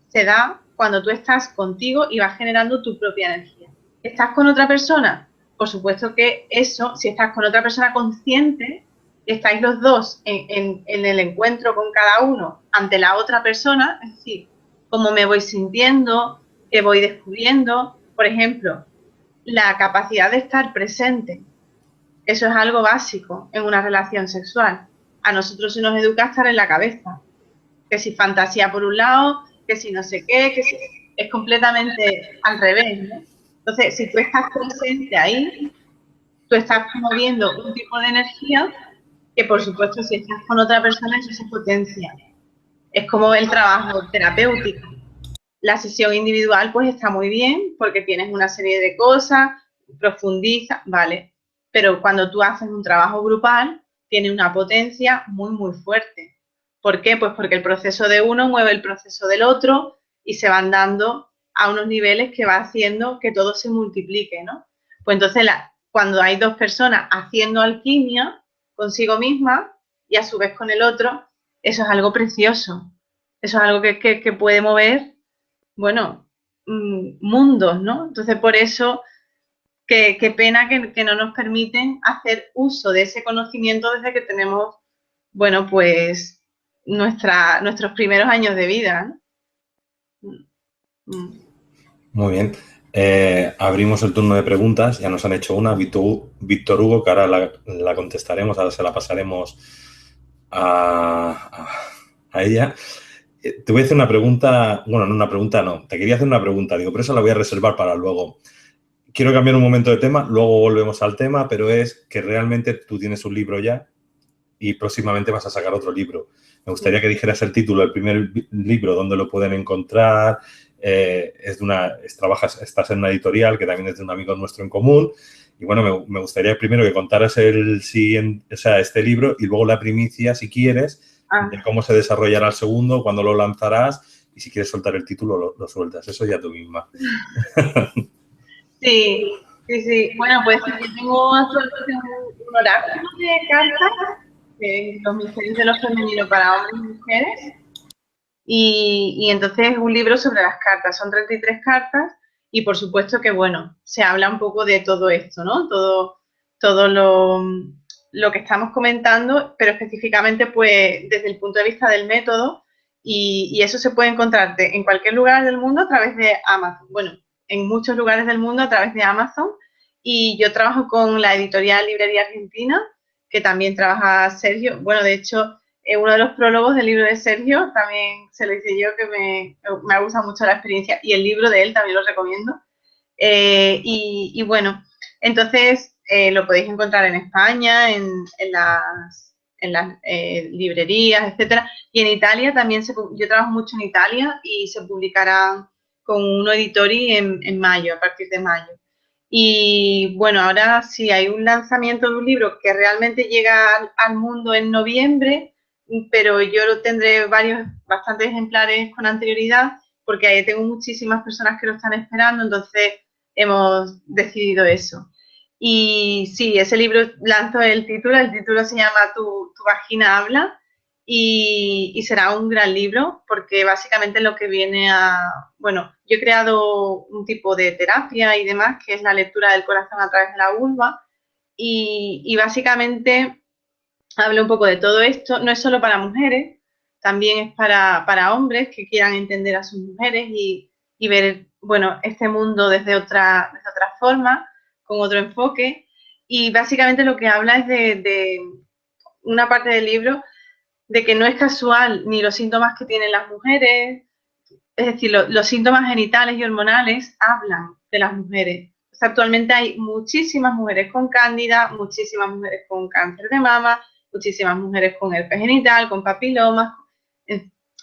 se da cuando tú estás contigo y vas generando tu propia energía. ¿Estás con otra persona? Por supuesto que eso, si estás con otra persona consciente, estáis los dos en el encuentro con cada uno ante la otra persona, es decir, cómo me voy sintiendo, qué voy descubriendo. Por ejemplo, la capacidad de estar presente. Eso es algo básico en una relación sexual. A nosotros se nos educa a estar en la cabeza. Que si fantasía por un lado, que si no sé qué, que si... es completamente al revés, ¿no? Entonces, si tú estás presente ahí, tú estás moviendo un tipo de energía que, por supuesto, si estás con otra persona, eso se potencia. Es como el trabajo terapéutico. La sesión individual pues está muy bien porque tienes una serie de cosas, profundiza, vale, pero cuando tú haces un trabajo grupal tiene una potencia muy, muy fuerte. ¿Por qué? Pues porque el proceso de uno mueve el proceso del otro y se van dando a unos niveles que va haciendo que todo se multiplique, ¿no? Pues entonces cuando hay dos personas haciendo alquimia consigo misma y a su vez con el otro, eso es algo precioso. Eso es algo que puede mover, bueno, mundos, ¿no? Entonces, por eso, qué pena que no nos permiten hacer uso de ese conocimiento desde que tenemos, bueno, pues nuestros primeros años de vida, ¿no? Muy bien. abrimos el turno de preguntas. Ya nos han hecho una, Víctor Hugo, que ahora la contestaremos, ahora se la pasaremos a ella. Te voy a hacer una pregunta, bueno, no una pregunta, no, te quería hacer una pregunta, digo, pero eso la voy a reservar para luego. Quiero cambiar un momento de tema, luego volvemos al tema, pero es que realmente tú tienes un libro ya y próximamente vas a sacar otro libro. Me gustaría que dijeras el título del primer libro, dónde lo pueden encontrar. Estás en una editorial que también es de un amigo nuestro en común. Y bueno, me gustaría primero que contaras el siguiente, o sea, este libro y luego la primicia, si quieres, de cómo se desarrollará el segundo, cuándo lo lanzarás y si quieres soltar el título, lo sueltas. Eso ya tú misma. Sí, sí, sí. Bueno, pues yo tengo actualmente un oráculo de cartas, los misterios de lo femenino para hombres y mujeres. Y entonces es un libro sobre las cartas, son 33 cartas y por supuesto que, bueno, se habla un poco de todo esto, ¿no? Todo lo que estamos comentando, pero específicamente pues desde el punto de vista del método y eso se puede encontrar en cualquier lugar del mundo a través de Amazon. Bueno, en muchos lugares del mundo a través de Amazon y yo trabajo con la editorial Librería Argentina, que también trabaja Sergio. Bueno, de hecho uno de los prólogos del libro de Sergio también se lo hice yo, que me ha gustado mucho la experiencia y el libro de él también lo recomiendo. Y bueno, entonces lo podéis encontrar en España, en las librerías, etcétera. Y en Italia también, yo trabajo mucho en Italia y se publicará con uno editori en mayo, a partir de mayo. Y bueno, ahora sí hay un lanzamiento de un libro que realmente llega al mundo en noviembre, pero yo lo tendré bastantes ejemplares con anterioridad, porque ahí tengo muchísimas personas que lo están esperando, entonces hemos decidido eso. Y sí, ese libro lanzo el título se llama Tu vagina habla, y será un gran libro, porque básicamente lo que viene bueno, yo he creado un tipo de terapia y demás, que es la lectura del corazón a través de la vulva, y básicamente hablo un poco de todo esto. No es solo para mujeres, también es para hombres que quieran entender a sus mujeres y ver, bueno, este mundo desde otra forma, con otro enfoque. Y básicamente lo que habla es de una parte del libro de que no es casual ni los síntomas que tienen las mujeres, es decir, los síntomas genitales y hormonales hablan de las mujeres. O sea, actualmente hay muchísimas mujeres con cándida, muchísimas mujeres con cáncer de mama, muchísimas mujeres con herpes genital, con papilomas,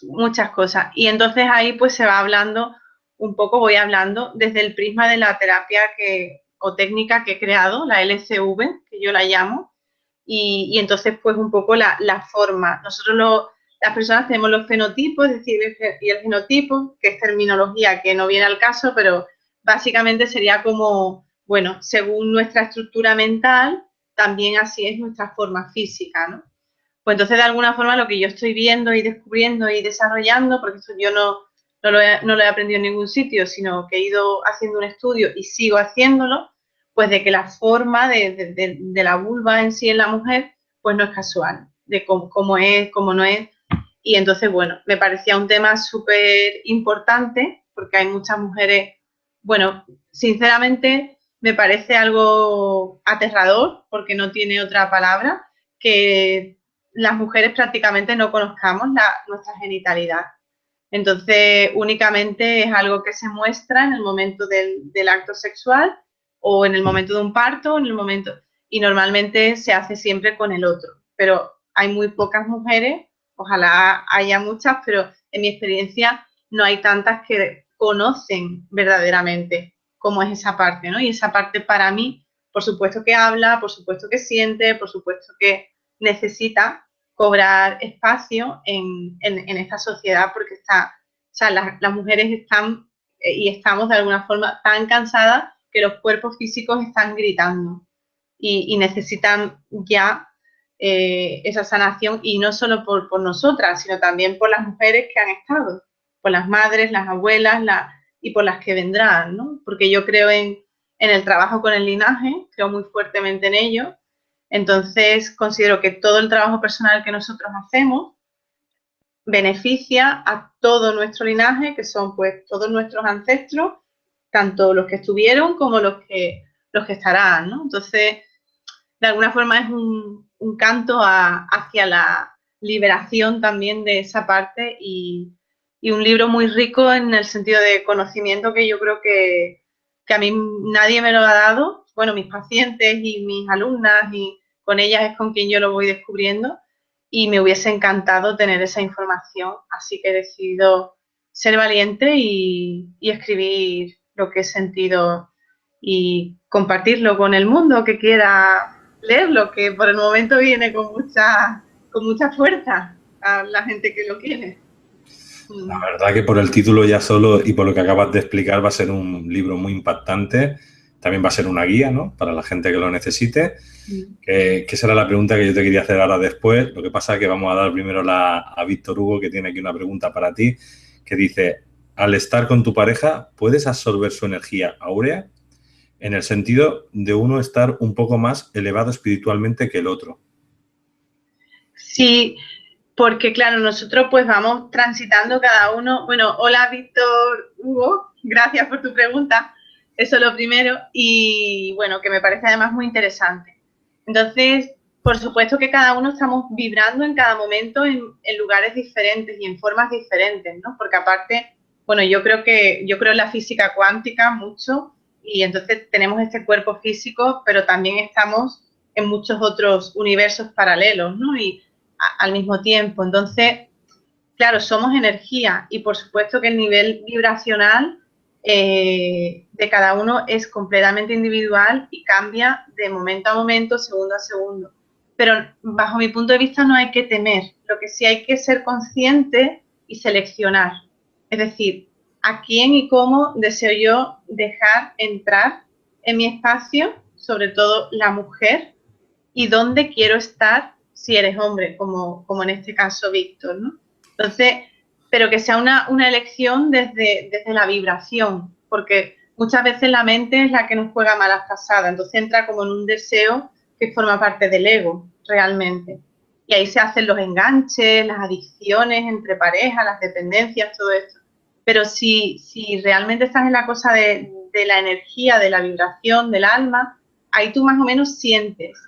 muchas cosas. Y entonces ahí pues se va hablando un poco, voy hablando desde el prisma de la terapia o técnica que he creado, la LCV, que yo la llamo, y entonces pues un poco la forma. Nosotros las personas tenemos los fenotipos, es decir, y el genotipo, que es terminología que no viene al caso, pero básicamente sería como, bueno, según nuestra estructura mental, también así es nuestra forma física, ¿no? Pues entonces de alguna forma lo que yo estoy viendo y descubriendo y desarrollando, porque eso yo no lo he aprendido en ningún sitio, sino que he ido haciendo un estudio y sigo haciéndolo, pues de que la forma de la vulva en sí en la mujer, pues no es casual, de cómo es, cómo no es. Y entonces, bueno, me parecía un tema súper importante, porque hay muchas mujeres, bueno, sinceramente me parece algo aterrador, porque no tiene otra palabra, que las mujeres prácticamente no conozcamos nuestra genitalidad. Entonces, únicamente es algo que se muestra en el momento del acto sexual o en el momento de un parto, y normalmente se hace siempre con el otro. Pero hay muy pocas mujeres, ojalá haya muchas, pero en mi experiencia no hay tantas que conocen verdaderamente cómo es esa parte, ¿no? Y esa parte para mí, por supuesto que habla, por supuesto que siente, por supuesto que necesita cobrar espacio en esta sociedad, porque o sea, las mujeres están y estamos de alguna forma tan cansadas que los cuerpos físicos están gritando y necesitan ya esa sanación, y no solo por nosotras, sino también por las mujeres que han estado, por las madres, las abuelas y por las que vendrán, ¿no? Porque yo creo en el trabajo con el linaje, creo muy fuertemente en ello. Entonces, considero que todo el trabajo personal que nosotros hacemos beneficia a todo nuestro linaje, que son pues todos nuestros ancestros, tanto los que estuvieron como los que estarán, ¿no? Entonces, de alguna forma es un canto hacia la liberación también de esa parte y un libro muy rico en el sentido de conocimiento que yo creo que a mí nadie me lo ha dado. Bueno, mis pacientes y mis alumnas y con ellas es con quien yo lo voy descubriendo y me hubiese encantado tener esa información, así que he decidido ser valiente y escribir lo que he sentido y compartirlo con el mundo que quiera leerlo, que por el momento viene con mucha fuerza a la gente que lo quiere. La verdad que por el título ya solo y por lo que acabas de explicar va a ser un libro muy impactante. También va a ser una guía, ¿no? Para la gente que lo necesite. Que esa era la pregunta que yo te quería hacer ahora después. Lo que pasa es que vamos a dar primero a Víctor Hugo, que tiene aquí una pregunta para ti, que dice, al estar con tu pareja, ¿puedes absorber su energía áurea? En el sentido de uno estar un poco más elevado espiritualmente que el otro. Sí, porque claro, nosotros pues vamos transitando cada uno. Bueno, hola Víctor Hugo, gracias por tu pregunta. Eso es lo primero y bueno, que me parece además muy interesante. Entonces, por supuesto que cada uno estamos vibrando en cada momento en lugares diferentes y en formas diferentes, ¿no? Porque aparte, bueno, yo creo en la física cuántica mucho y entonces tenemos este cuerpo físico, pero también estamos en muchos otros universos paralelos, ¿no? Y al mismo tiempo. Entonces, claro, somos energía y por supuesto que el nivel vibracional de cada uno es completamente individual y cambia de momento a momento, segundo a segundo. Pero bajo mi punto de vista no hay que temer, lo que sí hay que ser consciente y seleccionar. Es decir, a quién y cómo deseo yo dejar entrar en mi espacio, sobre todo la mujer, y dónde quiero estar si eres hombre, como en este caso Víctor, ¿no? Entonces, pero que sea una elección desde la vibración, porque muchas veces la mente es la que nos juega malas pasadas, entonces entra como en un deseo que forma parte del ego, realmente. Y ahí se hacen los enganches, las adicciones entre parejas, las dependencias, todo esto. Pero si realmente estás en la cosa de la energía, de la vibración, del alma, ahí tú más o menos sientes.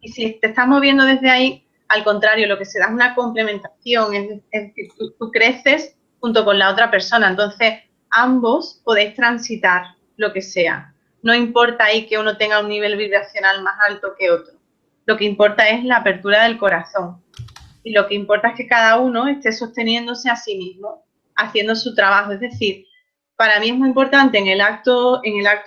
Y si te estás moviendo desde ahí, al contrario, lo que se da es una complementación, es decir, tú creces junto con la otra persona, entonces ambos podéis transitar lo que sea. No importa ahí que uno tenga un nivel vibracional más alto que otro. Lo que importa es la apertura del corazón. Y lo que importa es que cada uno esté sosteniéndose a sí mismo, haciendo su trabajo. Es decir, para mí es muy importante en el acto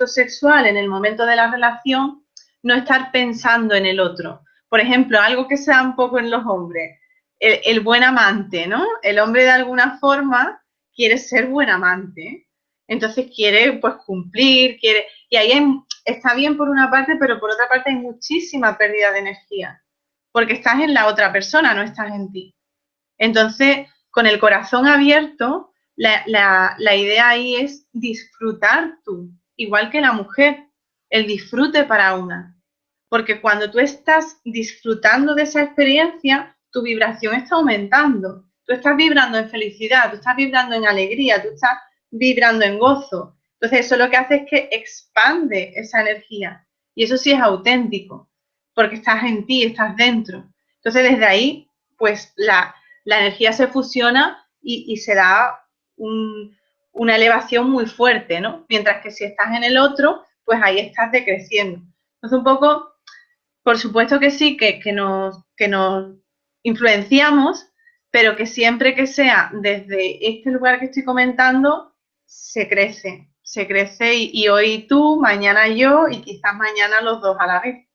sexual, en el momento de la relación, no estar pensando en el otro. Por ejemplo, algo que se da un poco en los hombres, el buen amante, ¿no? El hombre de alguna forma quiere ser buen amante, entonces quiere pues cumplir, quiere... Y ahí está bien por una parte, pero por otra parte hay muchísima pérdida de energía, porque estás en la otra persona, no estás en ti. Entonces, con el corazón abierto, la idea ahí es disfrutar tú, igual que la mujer, el disfrute para una. Porque cuando tú estás disfrutando de esa experiencia, tu vibración está aumentando. Tú estás vibrando en felicidad, tú estás vibrando en alegría, tú estás vibrando en gozo. Entonces, eso lo que hace es que expande esa energía. Y eso sí es auténtico, porque estás en ti, estás dentro. Entonces, desde ahí, pues la energía se fusiona y se da una elevación muy fuerte, ¿no? Mientras que si estás en el otro, pues ahí estás decreciendo. Entonces, un poco, por supuesto que sí, que nos influenciamos, pero que siempre que sea desde este lugar que estoy comentando, se crece y hoy tú, mañana yo y quizás mañana los dos a la vez.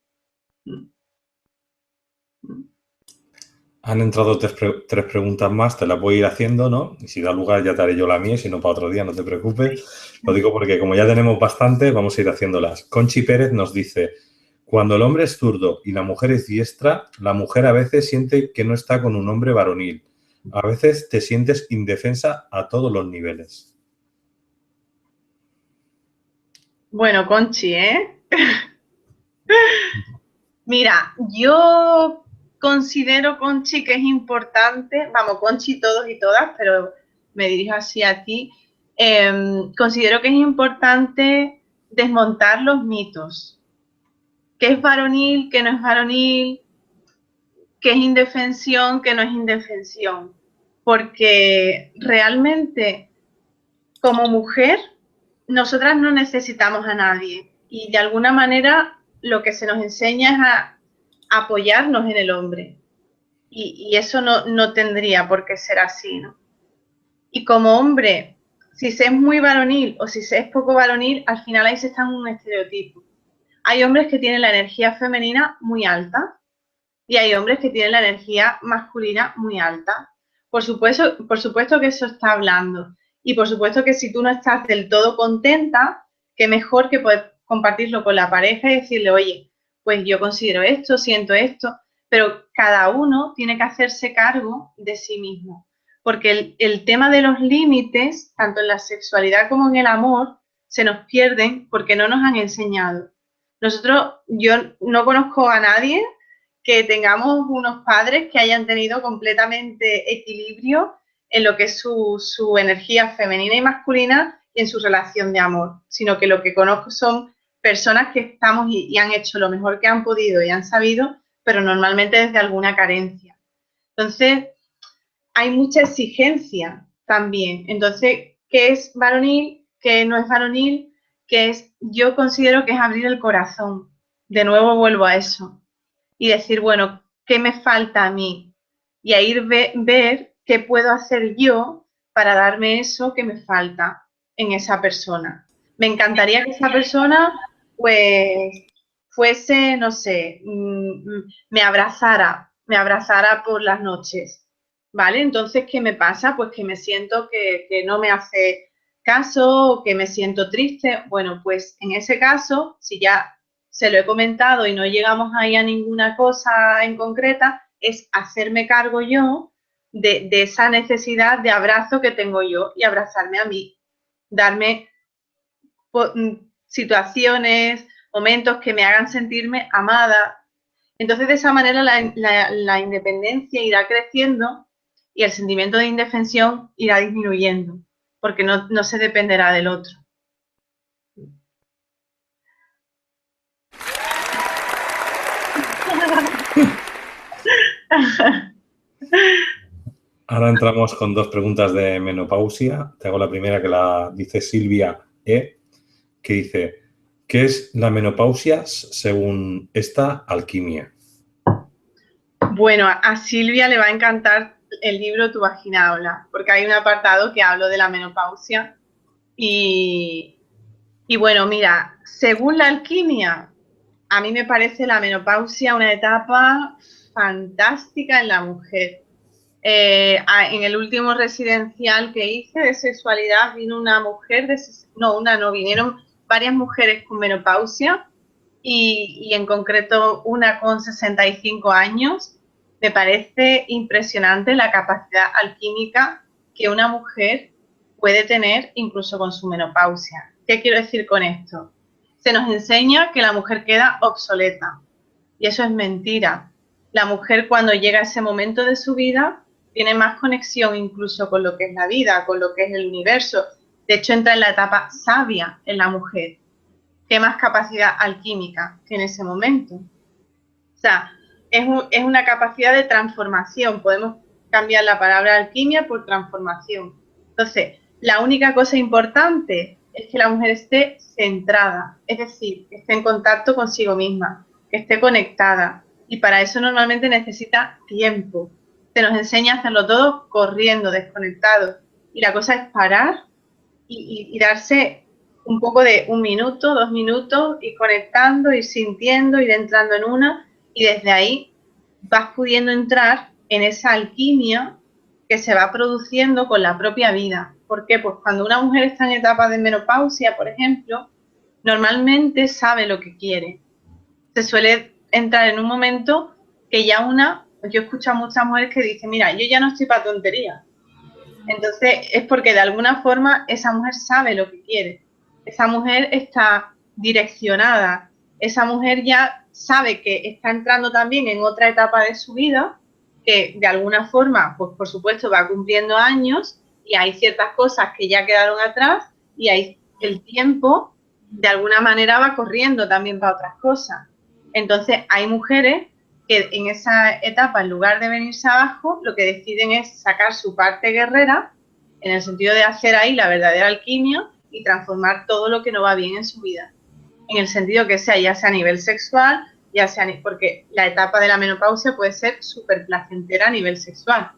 Han entrado tres preguntas más, te las voy a ir haciendo, ¿no? Y si da lugar ya te haré yo la mía, si no para otro día, no te preocupes. Lo digo porque como ya tenemos bastante, vamos a ir haciéndolas. Conchi Pérez nos dice, cuando el hombre es zurdo y la mujer es diestra, la mujer a veces siente que no está con un hombre varonil. A veces te sientes indefensa a todos los niveles. Bueno, Conchi, ¿eh? Mira, yo considero, Conchi, que es importante, vamos, Conchi todos y todas, pero me dirijo así a ti, considero que es importante desmontar los mitos. ¿Qué es varonil? ¿Qué no es varonil? ¿Qué es indefensión? ¿Qué no es indefensión? Porque realmente, como mujer, nosotras no necesitamos a nadie. Y de alguna manera lo que se nos enseña es a apoyarnos en el hombre. Y eso no tendría por qué ser así, ¿no? Y como hombre, si se es muy varonil o si se es poco varonil, al final ahí se está en un estereotipo. Hay hombres que tienen la energía femenina muy alta y hay hombres que tienen la energía masculina muy alta. Por supuesto que eso está hablando. Y por supuesto que si tú no estás del todo contenta, qué mejor que poder compartirlo con la pareja y decirle, oye, pues yo considero esto, siento esto, pero cada uno tiene que hacerse cargo de sí mismo. Porque el tema de los límites, tanto en la sexualidad como en el amor, se nos pierden porque no nos han enseñado. Yo no conozco a nadie que tengamos unos padres que hayan tenido completamente equilibrio en lo que es su energía femenina y masculina y en su relación de amor, sino que lo que conozco son personas que estamos y han hecho lo mejor que han podido y han sabido, pero normalmente desde alguna carencia. Entonces, hay mucha exigencia también. Entonces, ¿qué es varonil? ¿Qué no es varonil? Yo considero que es abrir el corazón. De nuevo vuelvo a eso y decir, bueno, ¿qué me falta a mí? Y ahí ver qué puedo hacer yo para darme eso que me falta en esa persona. Me encantaría que esa persona, pues, fuese, no sé, me abrazara por las noches, ¿vale? Entonces, ¿qué me pasa? Pues que me siento que no me hace caso o que me siento triste. Bueno, pues en ese caso, si ya se lo he comentado y no llegamos ahí a ninguna cosa en concreta, es hacerme cargo yo de esa necesidad de abrazo que tengo yo y abrazarme a mí, darme situaciones, momentos que me hagan sentirme amada. Entonces, de esa manera la independencia irá creciendo y el sentimiento de indefensión irá disminuyendo, porque no se dependerá del otro. Ahora entramos con dos preguntas de menopausia. Te hago la primera, que la dice Silvia E., que dice, ¿qué es la menopausia según esta alquimia? Bueno, a Silvia le va a encantar el libro Tu vagina habla, porque hay un apartado que hablo de la menopausia y bueno, mira, según la alquimia, a mí me parece la menopausia una etapa fantástica en la mujer. En el último residencial que hice de sexualidad vino una mujer, vinieron varias mujeres con menopausia y en concreto una con 65 años. Me parece impresionante la capacidad alquímica que una mujer puede tener incluso con su menopausia. ¿Qué quiero decir con esto? Se nos enseña que la mujer queda obsoleta y eso es mentira. La mujer cuando llega a ese momento de su vida tiene más conexión incluso con lo que es la vida, con lo que es el universo. De hecho, entra en la etapa sabia en la mujer. ¿Qué más capacidad alquímica que en ese momento? O sea, es una capacidad de transformación. Podemos cambiar la palabra alquimia por transformación. Entonces, la única cosa importante es que la mujer esté centrada, es decir, que esté en contacto consigo misma, que esté conectada. Y para eso normalmente necesita tiempo. Se nos enseña a hacerlo todo corriendo, desconectado. Y la cosa es parar y darse un poco de 1 minuto, 2 minutos, ir conectando, ir sintiendo, ir entrando en una y desde ahí vas pudiendo entrar en esa alquimia que se va produciendo con la propia vida. ¿Por qué? Pues cuando una mujer está en etapa de menopausia, por ejemplo, normalmente sabe lo que quiere. Se suele entrar en un momento que ya yo escucho a muchas mujeres que dicen, mira, yo ya no estoy para tonterías. Entonces es porque de alguna forma esa mujer sabe lo que quiere, esa mujer está direccionada, esa mujer ya sabe que está entrando también en otra etapa de su vida, que de alguna forma, pues por supuesto va cumpliendo años y hay ciertas cosas que ya quedaron atrás y hay el tiempo de alguna manera va corriendo también para otras cosas. Entonces hay mujeres que en esa etapa, en lugar de venirse abajo, lo que deciden es sacar su parte guerrera, en el sentido de hacer ahí la verdadera alquimia y transformar todo lo que no va bien en su vida. En el sentido que sea, ya sea a nivel sexual, ya sea, porque la etapa de la menopausia puede ser súper placentera a nivel sexual.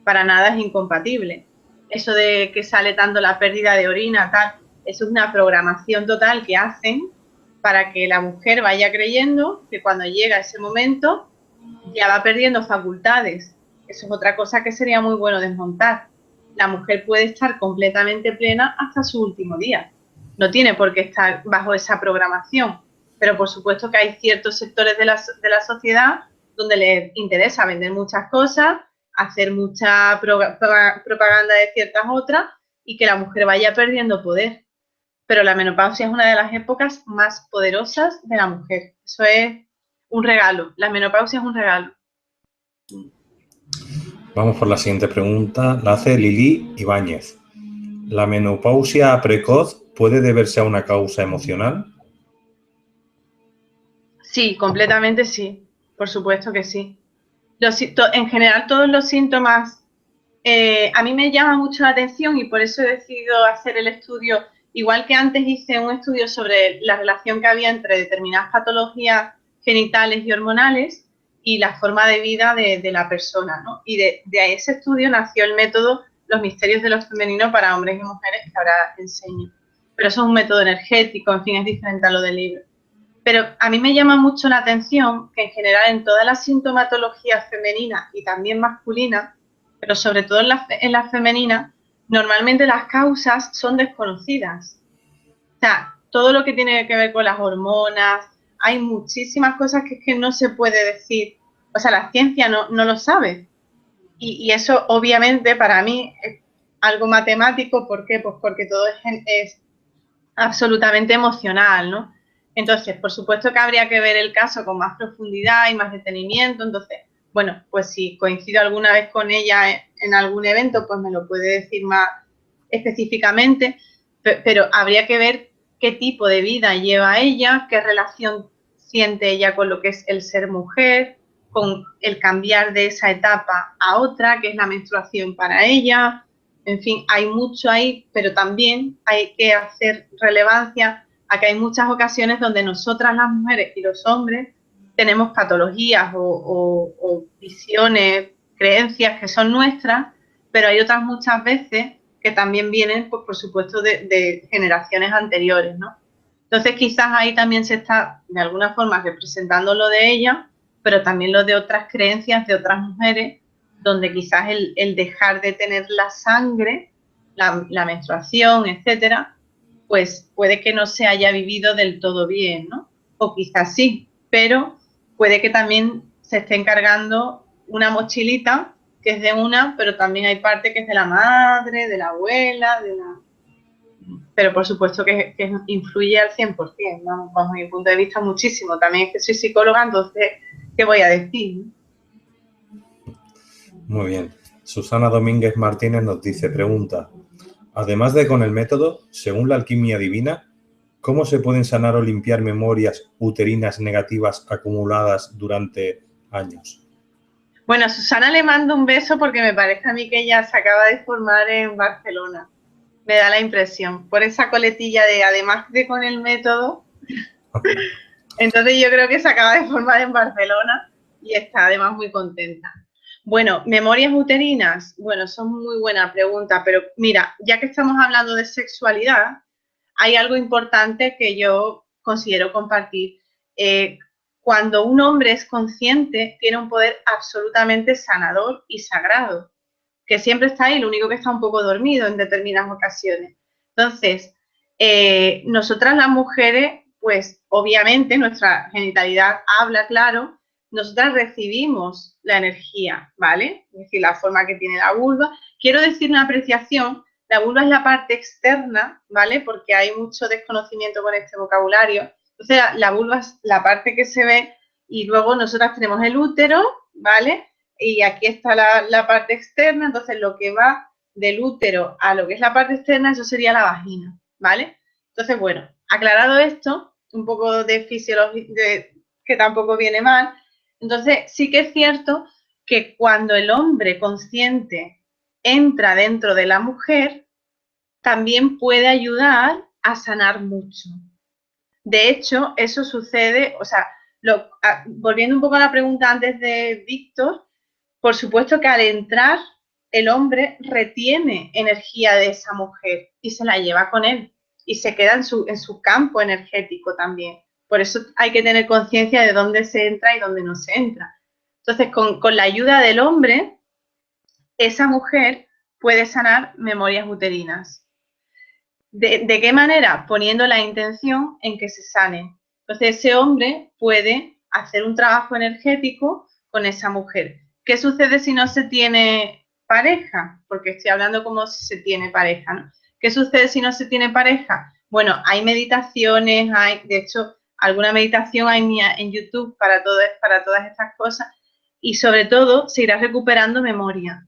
Para nada es incompatible. Eso de que sale tanto la pérdida de orina, tal, eso es una programación total que hacen para que la mujer vaya creyendo que cuando llega ese momento ya va perdiendo facultades. Eso es otra cosa que sería muy bueno desmontar. La mujer puede estar completamente plena hasta su último día. No tiene por qué estar bajo esa programación. Pero por supuesto que hay ciertos sectores de la sociedad donde les interesa vender muchas cosas, hacer mucha propaganda de ciertas otras y que la mujer vaya perdiendo poder. Pero la menopausia es una de las épocas más poderosas de la mujer. Eso es un regalo. La menopausia es un regalo. Vamos por la siguiente pregunta. La hace Lili Ibáñez. ¿La menopausia precoz puede deberse a una causa emocional? Sí, completamente sí. Por supuesto que sí. En general, todos los síntomas a mí me llama mucho la atención y por eso he decidido hacer el estudio, igual que antes hice un estudio sobre la relación que había entre determinadas patologías genitales y hormonales y la forma de vida de la persona, ¿no? Y de ese estudio nació el método Los misterios de lo femenino para hombres y mujeres, que ahora enseño. Pero eso es un método energético, en fin, es diferente a lo del libro. Pero a mí me llama mucho la atención que en general en todas las sintomatologías femeninas y también masculinas, pero sobre todo en la femenina, normalmente las causas son desconocidas. O sea, todo lo que tiene que ver con las hormonas, hay muchísimas cosas que es que no se puede decir, o sea, la ciencia no lo sabe. Y eso obviamente para mí es algo matemático, ¿por qué? Pues porque todo es absolutamente emocional, ¿no? Entonces, por supuesto que habría que ver el caso con más profundidad y más detenimiento. Entonces, bueno, pues si coincido alguna vez con ella en algún evento, pues me lo puede decir más específicamente, pero habría que ver qué tipo de vida lleva ella, qué relación siente ella con lo que es el ser mujer, con el cambiar de esa etapa a otra, que es la menstruación para ella. En fin, hay mucho ahí, pero también hay que hacer relevancia a que hay muchas ocasiones donde nosotras las mujeres y los hombres tenemos patologías o visiones, creencias que son nuestras, pero hay otras muchas veces que también vienen, pues, por supuesto, de generaciones anteriores, ¿no? Entonces quizás ahí también se está de alguna forma representando lo de ella, pero también lo de otras creencias de otras mujeres, donde quizás el dejar de tener la sangre, la menstruación, etcétera, pues puede que no se haya vivido del todo bien, ¿no? O quizás sí, pero puede que también se esté encargando una mochilita que es de una, pero también hay parte que es de la madre, de la abuela, pero por supuesto que influye al 100%, ¿no? Bajo mi punto de vista muchísimo. También es que soy psicóloga, entonces, ¿qué voy a decir? Muy bien. Susana Domínguez Martínez nos dice, pregunta, además de con el método, según la alquimia divina, ¿cómo se pueden sanar o limpiar memorias uterinas negativas acumuladas durante años? Bueno, a Susana le mando un beso porque me parece a mí que ella se acaba de formar en Barcelona. Me da la impresión, por esa coletilla de, además de con el método, entonces yo creo que se acaba de formar en Barcelona y está además muy contenta. Bueno, memorias uterinas, bueno, son muy buena pregunta, pero mira, ya que estamos hablando de sexualidad, hay algo importante que yo considero compartir. Cuando un hombre es consciente, tiene un poder absolutamente sanador y sagrado, que siempre está ahí, lo único que está un poco dormido en determinadas ocasiones. Entonces, nosotras las mujeres, pues obviamente nuestra genitalidad habla claro, nosotras recibimos la energía, ¿vale? Es decir, la forma que tiene la vulva. Quiero decir una apreciación, la vulva es la parte externa, ¿vale? Porque hay mucho desconocimiento con este vocabulario. Entonces, la vulva es la parte que se ve y luego nosotras tenemos el útero, ¿vale? Y aquí está la parte externa, entonces lo que va del útero a lo que es la parte externa, eso sería la vagina, ¿vale? Entonces, bueno, aclarado esto, un poco de fisiología, que tampoco viene mal, entonces sí que es cierto que cuando el hombre consciente entra dentro de la mujer, también puede ayudar a sanar mucho. De hecho, eso sucede, o sea, volviendo un poco a la pregunta antes de Víctor, por supuesto que al entrar el hombre retiene energía de esa mujer y se la lleva con él y se queda en su campo energético también. Por eso hay que tener conciencia de dónde se entra y dónde no se entra. Entonces, con la ayuda del hombre, esa mujer puede sanar memorias uterinas. ¿De qué manera? Poniendo la intención en que se sane. Entonces, ese hombre puede hacer un trabajo energético con esa mujer. ¿Qué sucede si no se tiene pareja? Porque estoy hablando como si se tiene pareja, ¿no? ¿Qué sucede si no se tiene pareja? Bueno, hay meditaciones, de hecho, alguna meditación hay en YouTube para todas estas cosas, y sobre todo se irá recuperando memoria.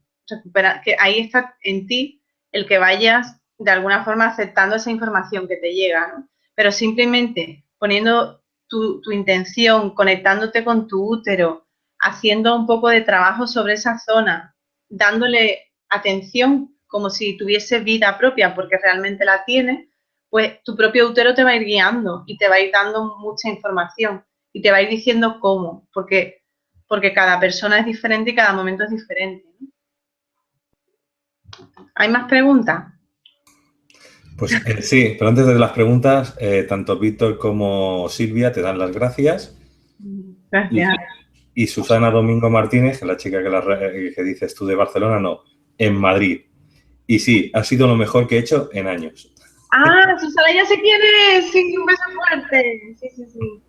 Que ahí está en ti el que vayas de alguna forma aceptando esa información que te llega, ¿no? Pero simplemente poniendo tu intención, conectándote con tu útero, haciendo un poco de trabajo sobre esa zona, dándole atención como si tuviese vida propia, porque realmente la tiene, pues tu propio útero te va a ir guiando y te va a ir dando mucha información y te va a ir diciendo cómo, porque cada persona es diferente y cada momento es diferente, ¿no? ¿Hay más preguntas? Pues sí, pero antes de las preguntas, tanto Víctor como Silvia te dan las gracias. Gracias. Y Susana Domingo Martínez, que es la chica que dices tú de Barcelona, no, en Madrid. Y sí, ha sido lo mejor que he hecho en años. Ah, Susana ya sé quién es. Sí, un beso fuerte. Sí, sí, sí.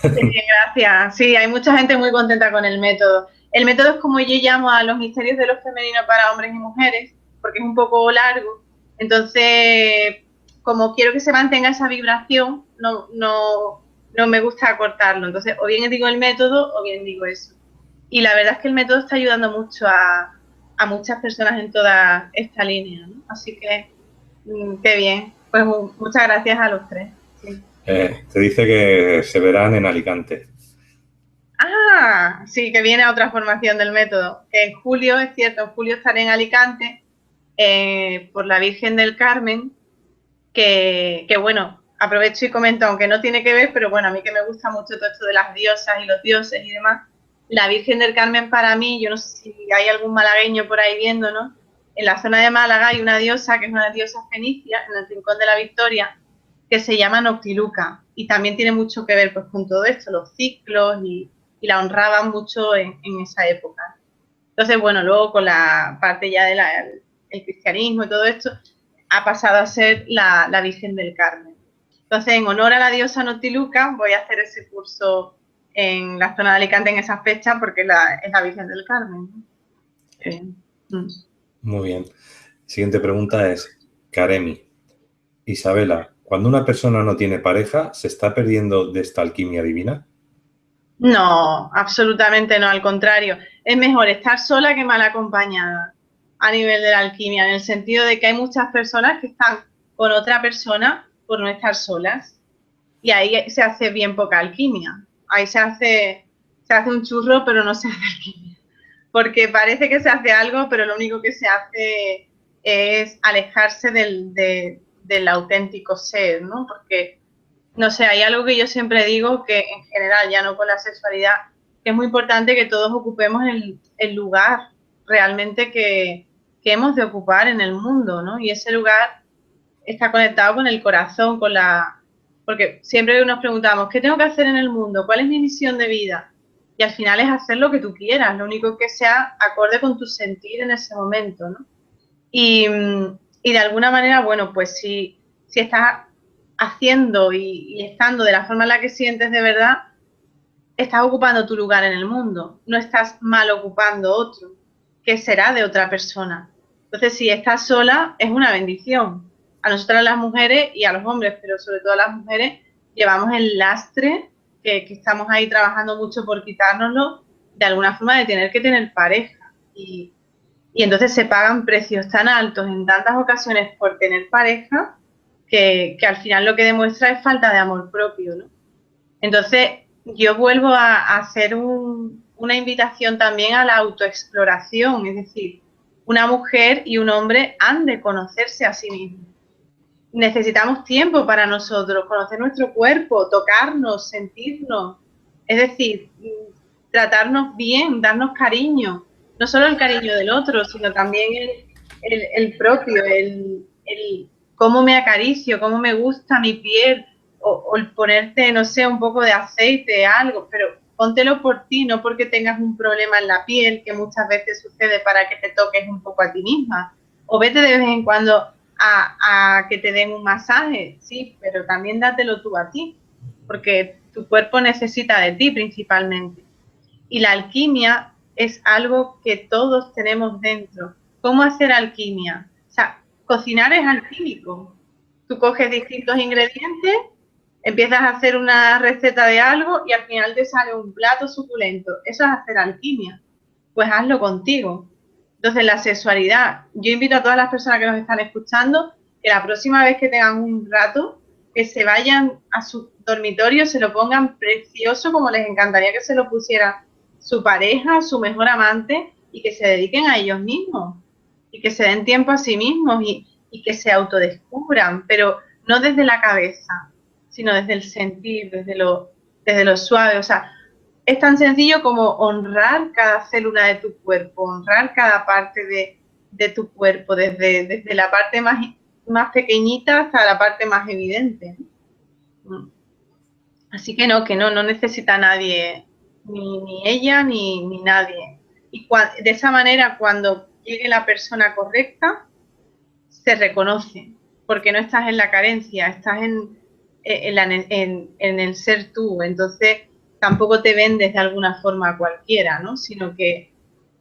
Gracias. Sí, hay mucha gente muy contenta con el método. El método es como yo llamo a los misterios de lo femenino para hombres y mujeres, porque es un poco largo. Entonces, como quiero que se mantenga esa vibración, no me gusta cortarlo. Entonces, o bien digo el método o bien digo eso. Y la verdad es que el método está ayudando mucho a muchas personas en toda esta línea, ¿no? Así que, qué bien. Pues muchas gracias a los tres. Sí. Te dice que se verán en Alicante. Ah, sí, que viene a otra formación del método. Que en julio, es cierto, en julio estaré en Alicante por la Virgen del Carmen, que bueno, aprovecho y comento, aunque no tiene que ver, pero bueno, a mí que me gusta mucho todo esto de las diosas y los dioses y demás, la Virgen del Carmen para mí, yo no sé si hay algún malagueño por ahí viendo, ¿no? En la zona de Málaga hay una diosa, que es una diosa fenicia, en el Rincón de la Victoria, que se llama Noctiluca, y también tiene mucho que ver pues con todo esto, los ciclos, y la honraban mucho en esa época. Entonces, bueno, luego con la parte ya del cristianismo y todo esto, ha pasado a ser la Virgen del Carmen. Entonces, en honor a la diosa Noctiluca, voy a hacer ese curso en la zona de Alicante en esas fechas porque es la Virgen del Carmen. Muy bien. Siguiente pregunta es, Karemi. Isabela, cuando una persona no tiene pareja, ¿se está perdiendo de esta alquimia divina? No, absolutamente no, al contrario. Es mejor estar sola que mal acompañada a nivel de la alquimia, en el sentido de que hay muchas personas que están con otra persona por no estar solas. Y ahí se hace bien poca alquimia. Ahí se hace un churro, pero no se hace alquimia. Porque parece que se hace algo, pero lo único que se hace es alejarse del auténtico ser, ¿no? Porque no sé, hay algo que yo siempre digo que en general, ya no con la sexualidad, que es muy importante que todos ocupemos el lugar realmente que hemos de ocupar en el mundo, ¿no? Y ese lugar está conectado con el corazón, porque siempre nos preguntamos, ¿qué tengo que hacer en el mundo? ¿Cuál es mi misión de vida? Y al final es hacer lo que tú quieras, lo único que sea acorde con tu sentir en ese momento, ¿no? Y de alguna manera, bueno, pues si estás haciendo y estando de la forma en la que sientes de verdad, estás ocupando tu lugar en el mundo, no estás mal ocupando otro, que será de otra persona. Entonces, si estás sola, es una bendición. A nosotras las mujeres y a los hombres, pero sobre todo a las mujeres, llevamos el lastre que estamos ahí trabajando mucho por quitárnoslo, de alguna forma de tener que tener pareja. Y Y entonces se pagan precios tan altos en tantas ocasiones por tener pareja que al final lo que demuestra es falta de amor propio, ¿no? Entonces, yo vuelvo a hacer una invitación también a la autoexploración, es decir, una mujer y un hombre han de conocerse a sí mismos. Necesitamos tiempo para nosotros, conocer nuestro cuerpo, tocarnos, sentirnos, es decir, tratarnos bien, darnos cariño, no solo el cariño del otro, sino también el propio, el cómo me acaricio, cómo me gusta mi piel, o el ponerte, no sé, un poco de aceite, algo, pero póntelo por ti, no porque tengas un problema en la piel, que muchas veces sucede para que te toques un poco a ti misma. O vete de vez en cuando a que te den un masaje, sí, pero también dátelo tú a ti, porque tu cuerpo necesita de ti principalmente. Y la alquimia es algo que todos tenemos dentro. ¿Cómo hacer alquimia? O sea, cocinar es alquímico. Tú coges distintos ingredientes, empiezas a hacer una receta de algo y al final te sale un plato suculento. Eso es hacer alquimia. Pues hazlo contigo. Entonces, la sexualidad, yo invito a todas las personas que nos están escuchando que la próxima vez que tengan un rato, que se vayan a su dormitorio, se lo pongan precioso como les encantaría que se lo pusiera su pareja, su mejor amante, y que se dediquen a ellos mismos y que se den tiempo a sí mismos y que se autodescubran, pero no desde la cabeza, sino desde el sentir, desde lo suave. O sea, es tan sencillo como honrar cada célula de tu cuerpo, honrar cada parte de tu cuerpo, desde la parte más pequeñita hasta la parte más evidente. Así que no necesita nadie, ni ella ni nadie. Y de esa manera, cuando llegue la persona correcta, se reconoce, porque no estás en la carencia, estás en el ser tú. Entonces, tampoco te vendes de alguna forma a cualquiera, ¿no? Sino que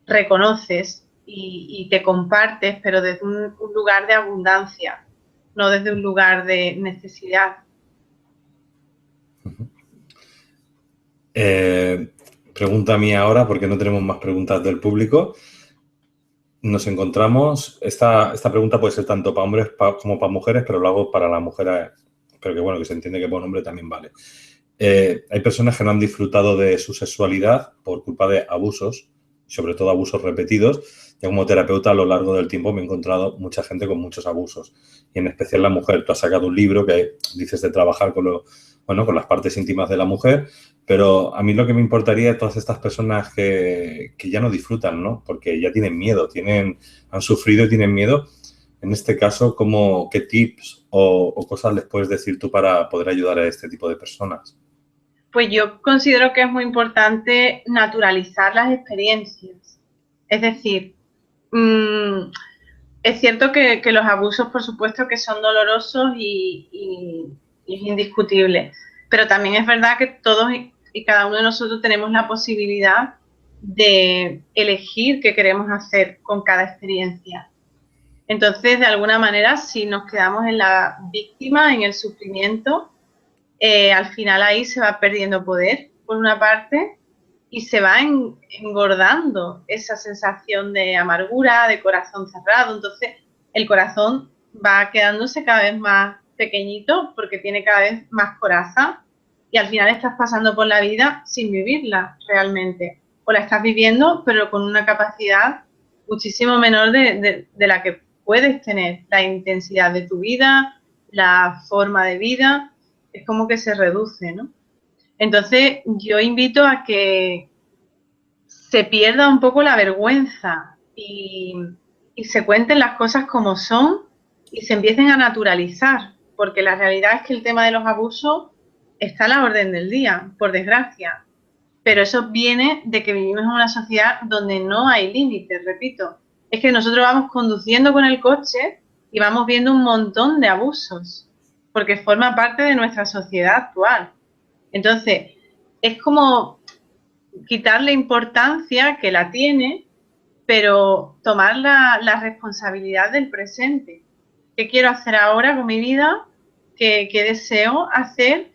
reconoces y te compartes, pero desde un lugar de abundancia, no desde un lugar de necesidad. Pregunta mía ahora, porque no tenemos más preguntas del público. Nos encontramos, esta pregunta puede ser tanto para hombres como para mujeres, pero lo hago para las mujeres, pero que bueno, que se entiende que para un hombre también vale. Hay personas que no han disfrutado de su sexualidad por culpa de abusos, sobre todo abusos repetidos. Ya como terapeuta a lo largo del tiempo me he encontrado mucha gente con muchos abusos, y en especial la mujer. Tú has sacado un libro que dices de trabajar con las partes íntimas de la mujer, pero a mí lo que me importaría es todas estas personas que ya no disfrutan, ¿no? Porque ya tienen miedo, han sufrido y tienen miedo. En este caso, ¿qué tips o cosas les puedes decir tú para poder ayudar a este tipo de personas? Pues yo considero que es muy importante naturalizar las experiencias. Es decir, es cierto que los abusos, por supuesto, que son dolorosos y es indiscutible, pero también es verdad que todos y cada uno de nosotros tenemos la posibilidad de elegir qué queremos hacer con cada experiencia. Entonces, de alguna manera, si nos quedamos en la víctima, en el sufrimiento, al final ahí se va perdiendo poder, por una parte, y se va engordando esa sensación de amargura, de corazón cerrado. Entonces, el corazón va quedándose cada vez más pequeñito porque tiene cada vez más coraza y al final estás pasando por la vida sin vivirla realmente. O la estás viviendo, pero con una capacidad muchísimo menor de la que puedes tener. La intensidad de tu vida, la forma de vida, es como que se reduce, ¿no? Entonces, yo invito a que se pierda un poco la vergüenza y se cuenten las cosas como son y se empiecen a naturalizar, porque la realidad es que el tema de los abusos está a la orden del día, por desgracia. Pero eso viene de que vivimos en una sociedad donde no hay límites, repito. Es que nosotros vamos conduciendo con el coche y vamos viendo un montón de abusos, porque forma parte de nuestra sociedad actual. Entonces, es como quitarle importancia que la tiene, pero tomar la responsabilidad del presente. ¿Qué quiero hacer ahora con mi vida? ¿Qué deseo hacer?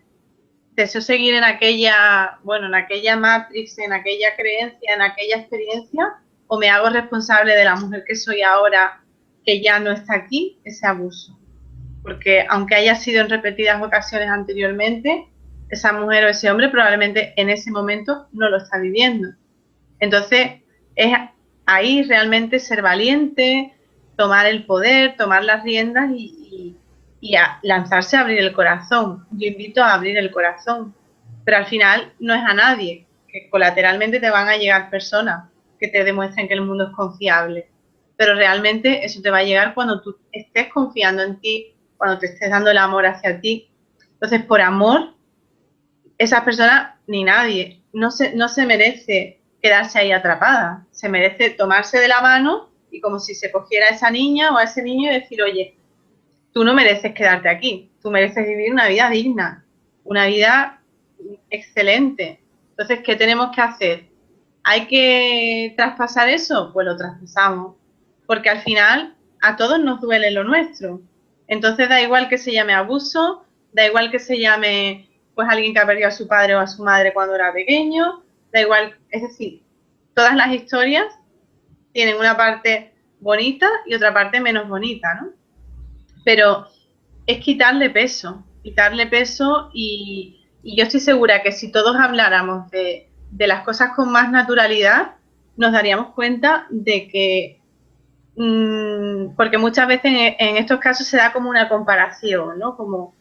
¿Deseo seguir en aquella matrix, en aquella creencia, en aquella experiencia? o me hago responsable de la mujer que soy ahora, que ya no está aquí, ese abuso. Porque aunque haya sido en repetidas ocasiones anteriormente, esa mujer o ese hombre probablemente en ese momento no lo está viviendo. Entonces, es ahí realmente ser valiente, tomar el poder, tomar las riendas y a lanzarse a abrir el corazón. Yo invito a abrir el corazón, pero al final no es a nadie, que colateralmente te van a llegar personas que te demuestren que el mundo es confiable, pero realmente eso te va a llegar cuando tú estés confiando en ti, cuando te estés dando el amor hacia ti. Entonces, por amor, esas personas ni nadie no se merece quedarse ahí atrapada, se merece tomarse de la mano y como si se cogiera a esa niña o a ese niño y decir, oye, tú no mereces quedarte aquí, tú mereces vivir una vida digna, una vida excelente. Entonces, ¿qué tenemos que hacer? ¿Hay que traspasar eso? Pues lo traspasamos, porque al final a todos nos duele lo nuestro. Entonces da igual que se llame abuso, da igual que se llame pues alguien que ha perdido a su padre o a su madre cuando era pequeño, da igual, es decir, todas las historias tienen una parte bonita y otra parte menos bonita, ¿no? Pero es quitarle peso y yo estoy segura que si todos habláramos de las cosas con más naturalidad, nos daríamos cuenta de que, porque muchas veces en estos casos se da como una comparación, ¿no? Como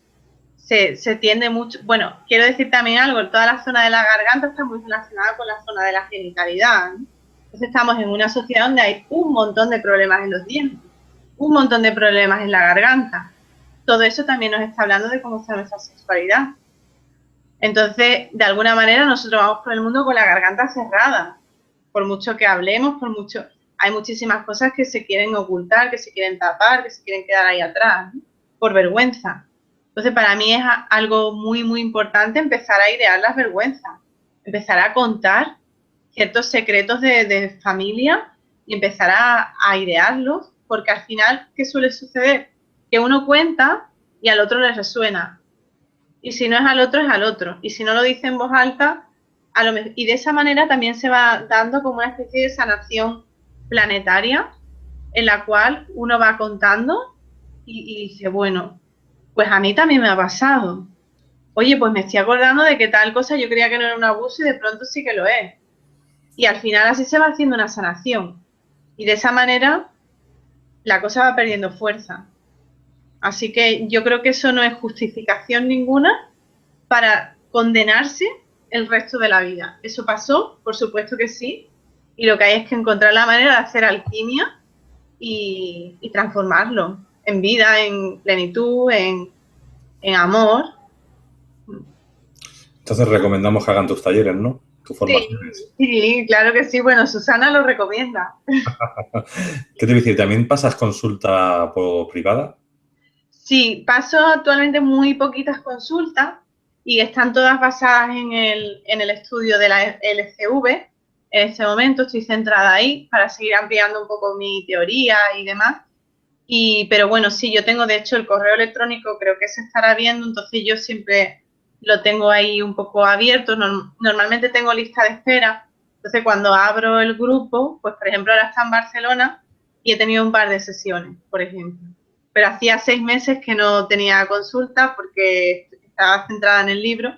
se tiende mucho, bueno, quiero decir también algo, toda la zona de la garganta está muy relacionada con la zona de la genitalidad, ¿no? Entonces estamos en una sociedad donde hay un montón de problemas en los dientes, un montón de problemas en la garganta. Todo eso también nos está hablando de cómo está nuestra sexualidad. Entonces, de alguna manera, nosotros vamos por el mundo con la garganta cerrada. Por mucho que hablemos, por mucho... Hay muchísimas cosas que se quieren ocultar, que se quieren tapar, que se quieren quedar ahí atrás, ¿no? Por vergüenza. Entonces, para mí es algo muy, muy importante empezar a idear las vergüenzas. Empezar a contar ciertos secretos de familia y empezar a idearlos, porque al final, ¿qué suele suceder? Que uno cuenta y al otro le resuena. Y si no es al otro, es al otro. Y si no lo dice en voz alta, a lo mejor... Y de esa manera también se va dando como una especie de sanación planetaria en la cual uno va contando y dice, bueno, pues a mí también me ha pasado. Oye, pues me estoy acordando de que tal cosa yo creía que no era un abuso y de pronto sí que lo es. Y al final así se va haciendo una sanación. Y de esa manera la cosa va perdiendo fuerza. Así que yo creo que eso no es justificación ninguna para condenarse el resto de la vida. ¿Eso pasó? Por supuesto que sí. Y lo que hay es que encontrar la manera de hacer alquimia y transformarlo en vida, en plenitud, en amor. Entonces recomendamos que hagan tus talleres, ¿no? Tus Sí, formaciones. sí, claro que sí. Bueno, Susana lo recomienda. ¿Qué te voy a decir? ¿También pasas consulta por privada? Sí, paso actualmente muy poquitas consultas y están todas basadas en el estudio de la LCV. En este momento estoy centrada ahí para seguir ampliando un poco mi teoría y demás. Pero bueno, sí, yo tengo de hecho el correo electrónico, creo que se estará viendo, entonces yo siempre lo tengo ahí un poco abierto. Normalmente tengo lista de espera, entonces cuando abro el grupo, pues por ejemplo ahora está en Barcelona y he tenido un par de sesiones, por ejemplo. Pero hacía 6 meses que no tenía consulta porque estaba centrada en el libro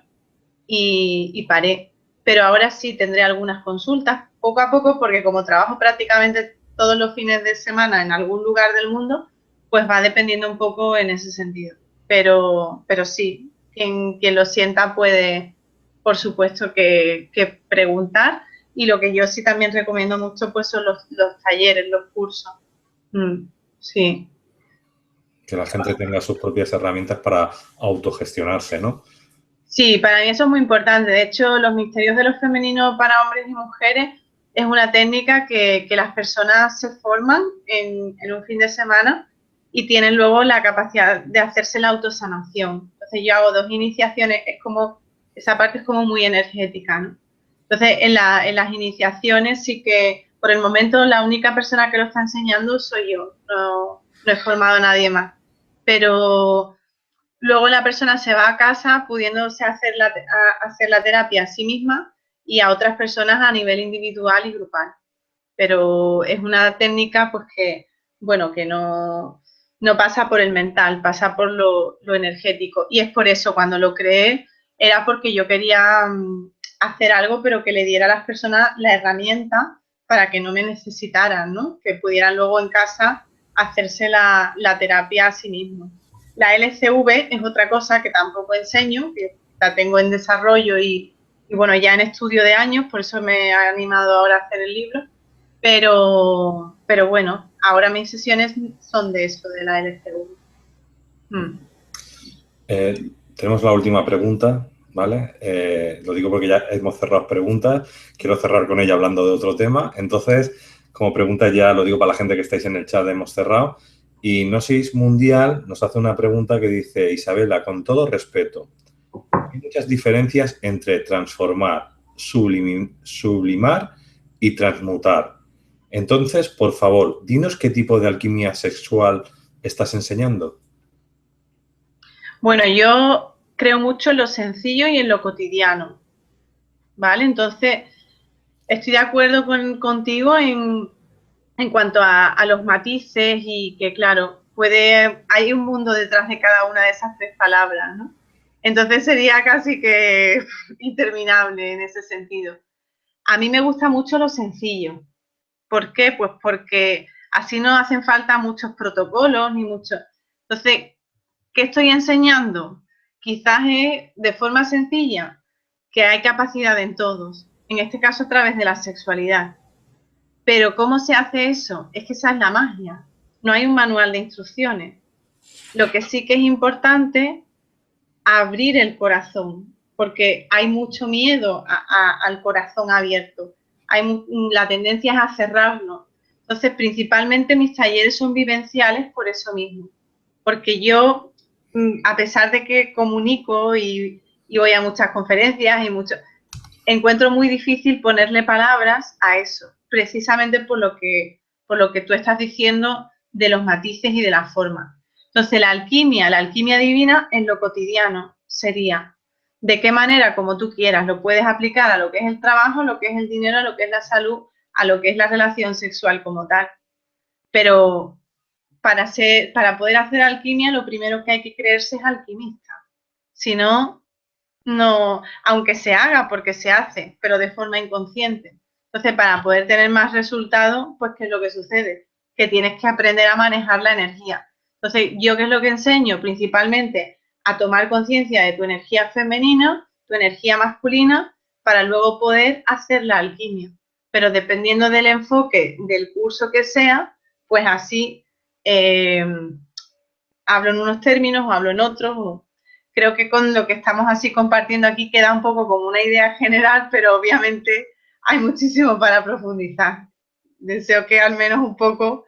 y paré. Pero ahora sí tendré algunas consultas, poco a poco, porque como trabajo prácticamente todos los fines de semana en algún lugar del mundo, pues va dependiendo un poco en ese sentido. Pero sí, quien lo sienta puede, por supuesto, que preguntar. Y lo que yo sí también recomiendo mucho pues son los talleres, los cursos. Sí. Que la gente tenga sus propias herramientas para autogestionarse, ¿no? Sí, para mí eso es muy importante. De hecho, los misterios de lo femenino para hombres y mujeres es una técnica que las personas se forman en un fin de semana y tienen luego la capacidad de hacerse la autosanación. Entonces yo hago 2 iniciaciones, es como, esa parte es como muy energética, ¿no? Entonces en las iniciaciones sí que por el momento la única persona que lo está enseñando soy yo, no he formado a nadie más. Pero luego la persona se va a casa pudiéndose hacer la terapia a sí misma y a otras personas a nivel individual y grupal. pero es una técnica pues que, bueno, que no pasa por el mental, pasa por lo energético. Y es por eso, cuando lo creé, era porque yo quería hacer algo, pero que le diera a las personas la herramienta para que no me necesitaran, ¿no? Que pudieran luego en casa hacerse la terapia a sí mismos. La LCV es otra cosa que tampoco enseño, que la tengo en desarrollo y bueno, ya en estudio de años, por eso me he animado ahora a hacer el libro, pero bueno, ahora mis sesiones son de eso, de la LCV. Tenemos la última pregunta, ¿vale? Lo digo porque ya hemos cerrado preguntas. Quiero cerrar con ella hablando de otro tema. Entonces, como pregunta ya, lo digo para la gente que estáis en el chat, hemos cerrado. Y Gnosis Mundial nos hace una pregunta que dice, Isabela, con todo respeto, hay muchas diferencias entre transformar, sublimar y transmutar. Entonces, por favor, dinos qué tipo de alquimia sexual estás enseñando. Bueno, yo creo mucho en lo sencillo y en lo cotidiano, ¿vale? Entonces, estoy de acuerdo contigo en cuanto a los matices y que, claro, hay un mundo detrás de cada una de esas tres palabras, ¿no? Entonces sería casi que interminable en ese sentido. A mí me gusta mucho lo sencillo. ¿Por qué? Pues porque así no hacen falta muchos protocolos ni muchos. Entonces, ¿qué estoy enseñando? Quizás es de forma sencilla que hay capacidad en todos, en este caso a través de la sexualidad. Pero ¿cómo se hace eso? Es que esa es la magia. No hay un manual de instrucciones. Lo que sí que es importante, abrir el corazón, porque hay mucho miedo al corazón abierto. La tendencia es a cerrarlo. Entonces, principalmente mis talleres son vivenciales por eso mismo. Porque yo, a pesar de que comunico y voy a muchas conferencias encuentro muy difícil ponerle palabras a eso, precisamente por lo que tú estás diciendo de los matices y de la forma. Entonces, la alquimia divina en lo cotidiano sería de qué manera, como tú quieras, lo puedes aplicar a lo que es el trabajo, a lo que es el dinero, a lo que es la salud, a lo que es la relación sexual como tal. Pero para poder hacer alquimia, lo primero que hay que creerse es alquimista. Si no, no, aunque se haga porque se hace, pero de forma inconsciente. Entonces, para poder tener más resultados, pues, ¿qué es lo que sucede? Que tienes que aprender a manejar la energía. Entonces, ¿yo qué es lo que enseño? Principalmente a tomar conciencia de tu energía femenina, tu energía masculina, para luego poder hacer la alquimia. Pero dependiendo del enfoque del curso que sea, pues así eh, hablo en unos términos o hablo en otros. Creo que con lo que estamos así compartiendo aquí queda un poco como una idea general, pero obviamente hay muchísimo para profundizar. Deseo que al menos un poco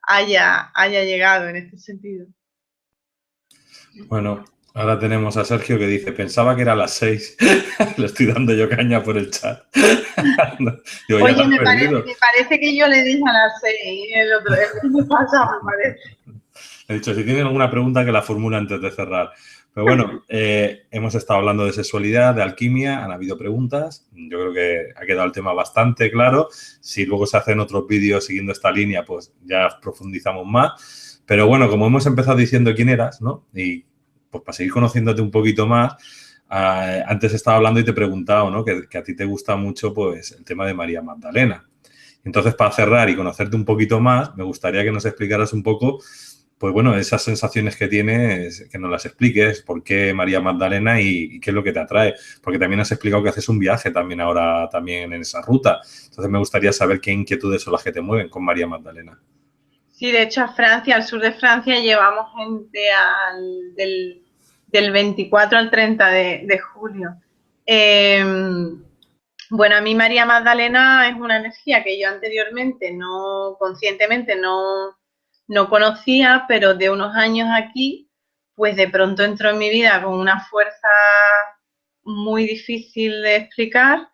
haya llegado en este sentido. Bueno, ahora tenemos a Sergio que dice, pensaba que era a las 6. Le estoy dando yo caña por el chat. Digo, ya te Oye, has perdido. me parece que yo le dije a las 6, el me pasado, me parece. He dicho, si tienen alguna pregunta que la formula antes de cerrar. Pero bueno, hemos estado hablando de sexualidad, de alquimia, han habido preguntas. Yo creo que ha quedado el tema bastante claro. Si luego se hacen otros vídeos siguiendo esta línea, pues ya profundizamos más. Pero bueno, como hemos empezado diciendo quién eras, ¿no? Y pues para seguir conociéndote un poquito más, antes estaba hablando y te he preguntado, ¿no? Que a ti te gusta mucho, pues, el tema de María Magdalena. Entonces, para cerrar y conocerte un poquito más, me gustaría que nos explicaras un poco, pues bueno, esas sensaciones que tienes, que nos las expliques, por qué María Magdalena y qué es lo que te atrae. Porque también has explicado que haces un viaje también ahora también en esa ruta. Entonces, me gustaría saber qué inquietudes son las que te mueven con María Magdalena. Sí, de hecho, a Francia, al sur de Francia, llevamos gente del 24 al 30 de julio. Bueno, a mí María Magdalena es una energía que yo anteriormente conscientemente no conocía, pero de unos años aquí, pues de pronto entró en mi vida con una fuerza muy difícil de explicar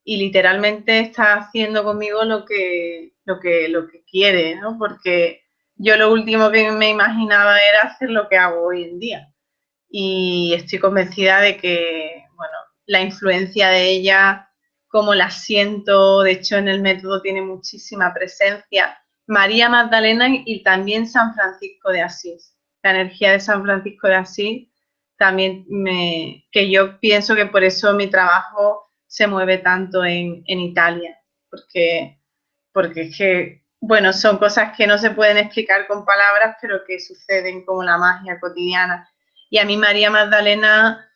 y literalmente está haciendo conmigo lo que quiere, ¿no? Porque yo lo último que me imaginaba era hacer lo que hago hoy en día. Y estoy convencida de que, bueno, la influencia de ella cómo la siento. De hecho, en el método tiene muchísima presencia. María Magdalena y también San Francisco de Asís. La energía de San Francisco de Asís también que yo pienso que por eso mi trabajo se mueve tanto en Italia, porque es que, bueno, son cosas que no se pueden explicar con palabras, pero que suceden como la magia cotidiana. Y a mí María Magdalena,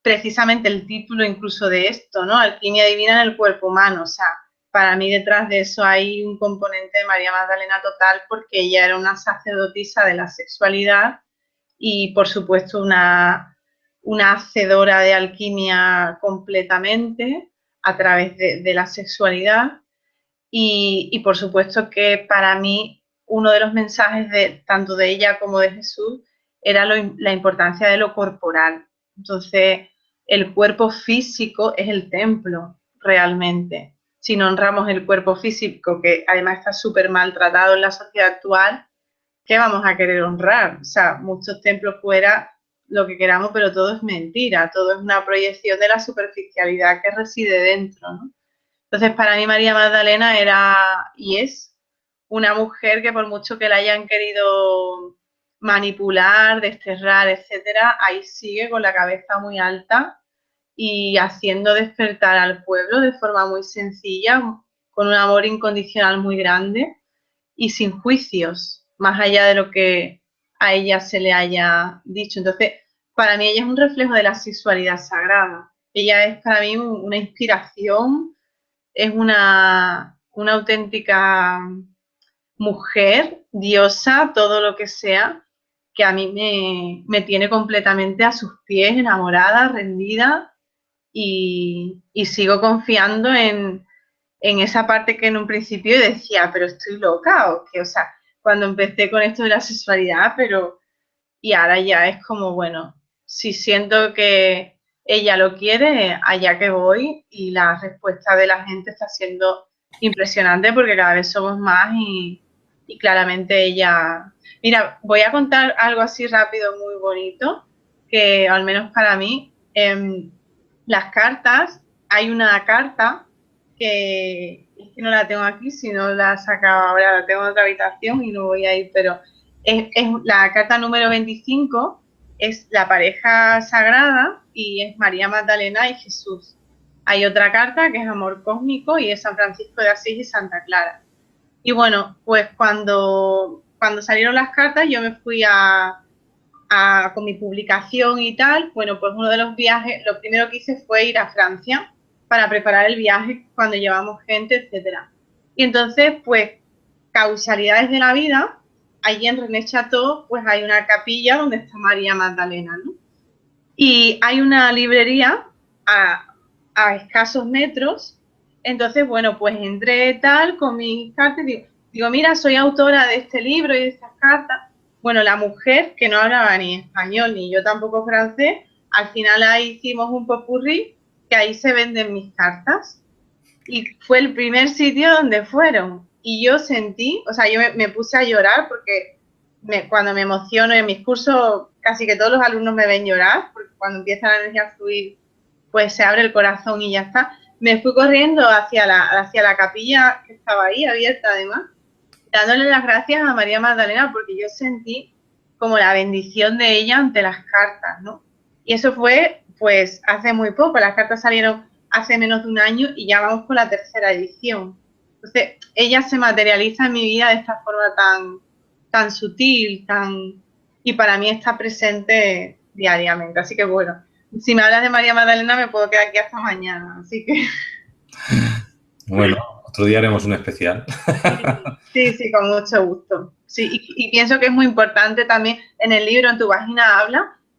precisamente el título incluso de esto, ¿no? Alquimia divina en el cuerpo humano, o sea, para mí detrás de eso hay un componente de María Magdalena total, porque ella era una sacerdotisa de la sexualidad y, por supuesto, una hacedora de alquimia completamente a través de la sexualidad. Y, por supuesto que para mí uno de los mensajes tanto de ella como de Jesús era la importancia de lo corporal. Entonces, el cuerpo físico es el templo, realmente. Si no honramos el cuerpo físico, que además está súper maltratado en la sociedad actual, ¿qué vamos a querer honrar? O sea, muchos templos fuera lo que queramos, pero todo es mentira, todo es una proyección de la superficialidad que reside dentro, ¿no? Entonces, para mí María Magdalena era y es una mujer que, por mucho que la hayan querido manipular, desterrar, etcétera, ahí sigue con la cabeza muy alta y haciendo despertar al pueblo de forma muy sencilla, con un amor incondicional muy grande y sin juicios, más allá de lo que a ella se le haya dicho. Entonces, para mí ella es un reflejo de la sexualidad sagrada. Ella es para mí una inspiración, es una auténtica mujer, diosa, todo lo que sea, que a mí me tiene completamente a sus pies, enamorada, rendida, y sigo confiando en esa parte que en un principio decía, pero estoy loca, o que, o sea, cuando empecé con esto de la sexualidad, y ahora ya es como, bueno, si siento que ella lo quiere, allá que voy, y la respuesta de la gente está siendo impresionante porque cada vez somos más y claramente ella... Mira, voy a contar algo así rápido, muy bonito, que al menos para mí, las cartas, hay una carta que es que no la tengo aquí, si no la sacaba ahora, la tengo en otra habitación y no voy a ir, pero es la carta número 25, es la pareja sagrada y es María Magdalena y Jesús. Hay otra carta que es Amor Cósmico y es San Francisco de Asís y Santa Clara. Y bueno, pues cuando salieron las cartas yo me fui con mi publicación y tal. Bueno, pues uno de los viajes, lo primero que hice fue ir a Francia para preparar el viaje cuando llevamos gente, etcétera. Y entonces, pues, causalidades de la vida, allí en René Chateau, pues hay una capilla donde está María Magdalena, ¿no? Y hay una librería a escasos metros. Entonces, bueno, pues entré tal con mis cartas y digo, mira, soy autora de este libro y de estas cartas. Bueno, la mujer, que no hablaba ni español ni yo tampoco francés, al final ahí hicimos un popurrí, que ahí se venden mis cartas. Y fue el primer sitio donde fueron. Y yo sentí, o sea, yo me puse a llorar porque cuando me emociono en mis cursos, casi que todos los alumnos me ven llorar, porque cuando empieza la energía a fluir, pues se abre el corazón y ya está. Me fui corriendo hacia la capilla que estaba ahí, abierta además, dándole las gracias a María Magdalena porque yo sentí como la bendición de ella ante las cartas, ¿no? Y eso fue, pues, hace muy poco. Las cartas salieron hace menos de un año y ya vamos con la tercera edición. Entonces, ella se materializa en mi vida de esta forma tan sutil, y para mí está presente diariamente. Así que, bueno, si me hablas de María Magdalena me puedo quedar aquí hasta mañana. Así que... Bueno, otro día haremos un especial. Sí, sí, con mucho gusto. Sí, y pienso que es muy importante también en el libro, en tu página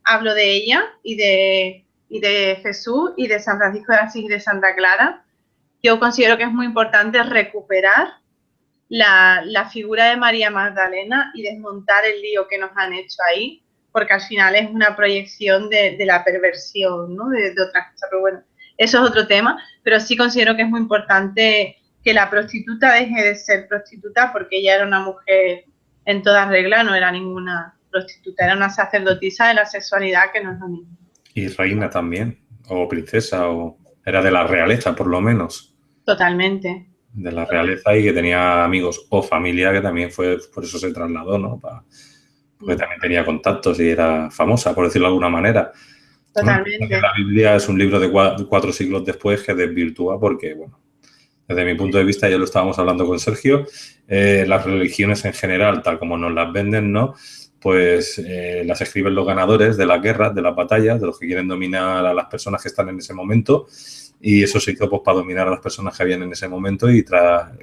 hablo de ella y de Jesús y de San Francisco de Asís y de Santa Clara. Yo considero que es muy importante recuperar la figura de María Magdalena y desmontar el lío que nos han hecho ahí, porque al final es una proyección de la perversión, ¿no? De otras cosas. Pero bueno, eso es otro tema, pero sí considero que es muy importante que la prostituta deje de ser prostituta porque ella era una mujer en toda regla, no era ninguna prostituta, era una sacerdotisa de la sexualidad, que no es lo mismo. Y reina también, o princesa, o... era de la realeza, por lo menos. Totalmente. De la realeza y que tenía amigos o familia que también fue, por eso se trasladó, ¿no? Porque también tenía contactos y era famosa, por decirlo de alguna manera. Bueno, Totalmente. la Biblia es un libro de 4 siglos después que desvirtúa porque, bueno, desde mi punto de vista, ya lo estábamos hablando con Sergio, las religiones en general, tal como nos las venden, ¿no? Pues las escriben los ganadores de las guerras, de las batallas, de los que quieren dominar a las personas que están en ese momento. Y eso se hizo pues, para dominar a las personas que habían en ese momento y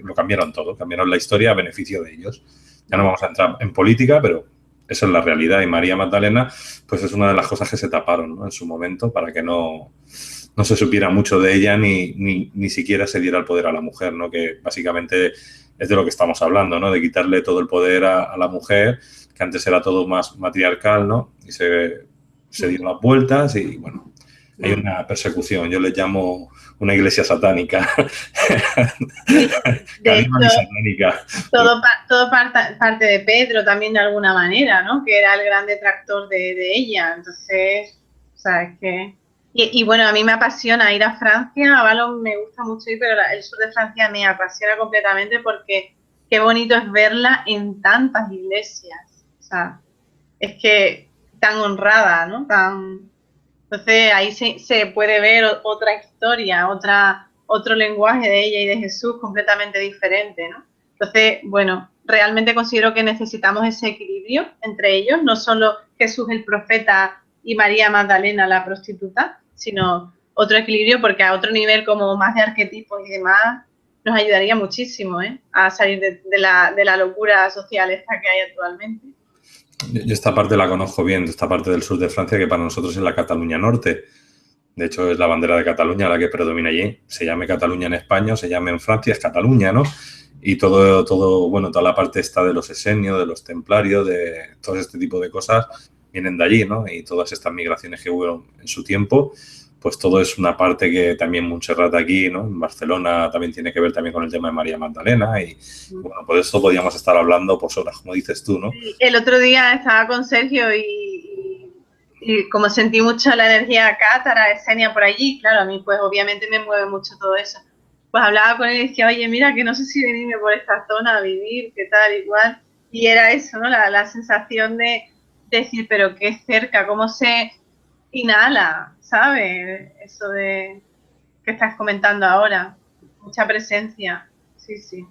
lo cambiaron todo, cambiaron la historia a beneficio de ellos. Ya no vamos a entrar en política, pero esa es la realidad. Y María Magdalena, pues es una de las cosas que se taparon, ¿no? En su momento para que no se supiera mucho de ella ni siquiera se diera el poder a la mujer, ¿no? Que básicamente es de lo que estamos hablando, ¿no? De quitarle todo el poder a la mujer, que antes era todo más matriarcal, ¿no? Y se dio las vueltas y, bueno, hay una persecución. Yo le llamo una iglesia satánica. De Caníbal y hecho, satánica. todo parte de Pedro también de alguna manera, ¿no? Que era el gran detractor de ella. Entonces, o sea, es que... Y bueno, a mí me apasiona ir a Francia, a Valon me gusta mucho ir, pero el sur de Francia me apasiona completamente porque qué bonito es verla en tantas iglesias. O sea, es que tan honrada, ¿no? Entonces ahí se puede ver otra historia, otro lenguaje de ella y de Jesús completamente diferente, ¿no? Entonces, bueno, realmente considero que necesitamos ese equilibrio entre ellos, no solo Jesús el profeta y María Magdalena la prostituta, sino otro equilibrio porque a otro nivel como más de arquetipos y demás nos ayudaría muchísimo, ¿eh? A salir de la locura social esta que hay actualmente. Yo esta parte la conozco bien, esta parte del sur de Francia, que para nosotros es la Cataluña Norte. De hecho, es la bandera de Cataluña la que predomina allí. Se llame Cataluña en España o se llame en Francia, es Cataluña, ¿no? Y bueno, toda la parte esta de los esenios, de los templarios, de todo este tipo de cosas, vienen de allí, ¿no? Y todas estas migraciones que hubo en su tiempo, pues todo es una parte que también Montserrat aquí, ¿no? En Barcelona también tiene que ver también con el tema de María Magdalena y, bueno, por eso podríamos estar hablando pues horas, como dices tú, ¿no? El otro día estaba con Sergio y como sentí mucho la energía cátara, esenia por allí, claro, a mí pues obviamente me mueve mucho todo eso. Pues hablaba con él y decía, oye, mira, que no sé si venirme por esta zona a vivir, qué tal, igual. Y era eso, ¿no? La sensación de decir, pero qué cerca, cómo se inhala, ¿sabes? Eso de que estás comentando ahora. Mucha presencia, sí, sí.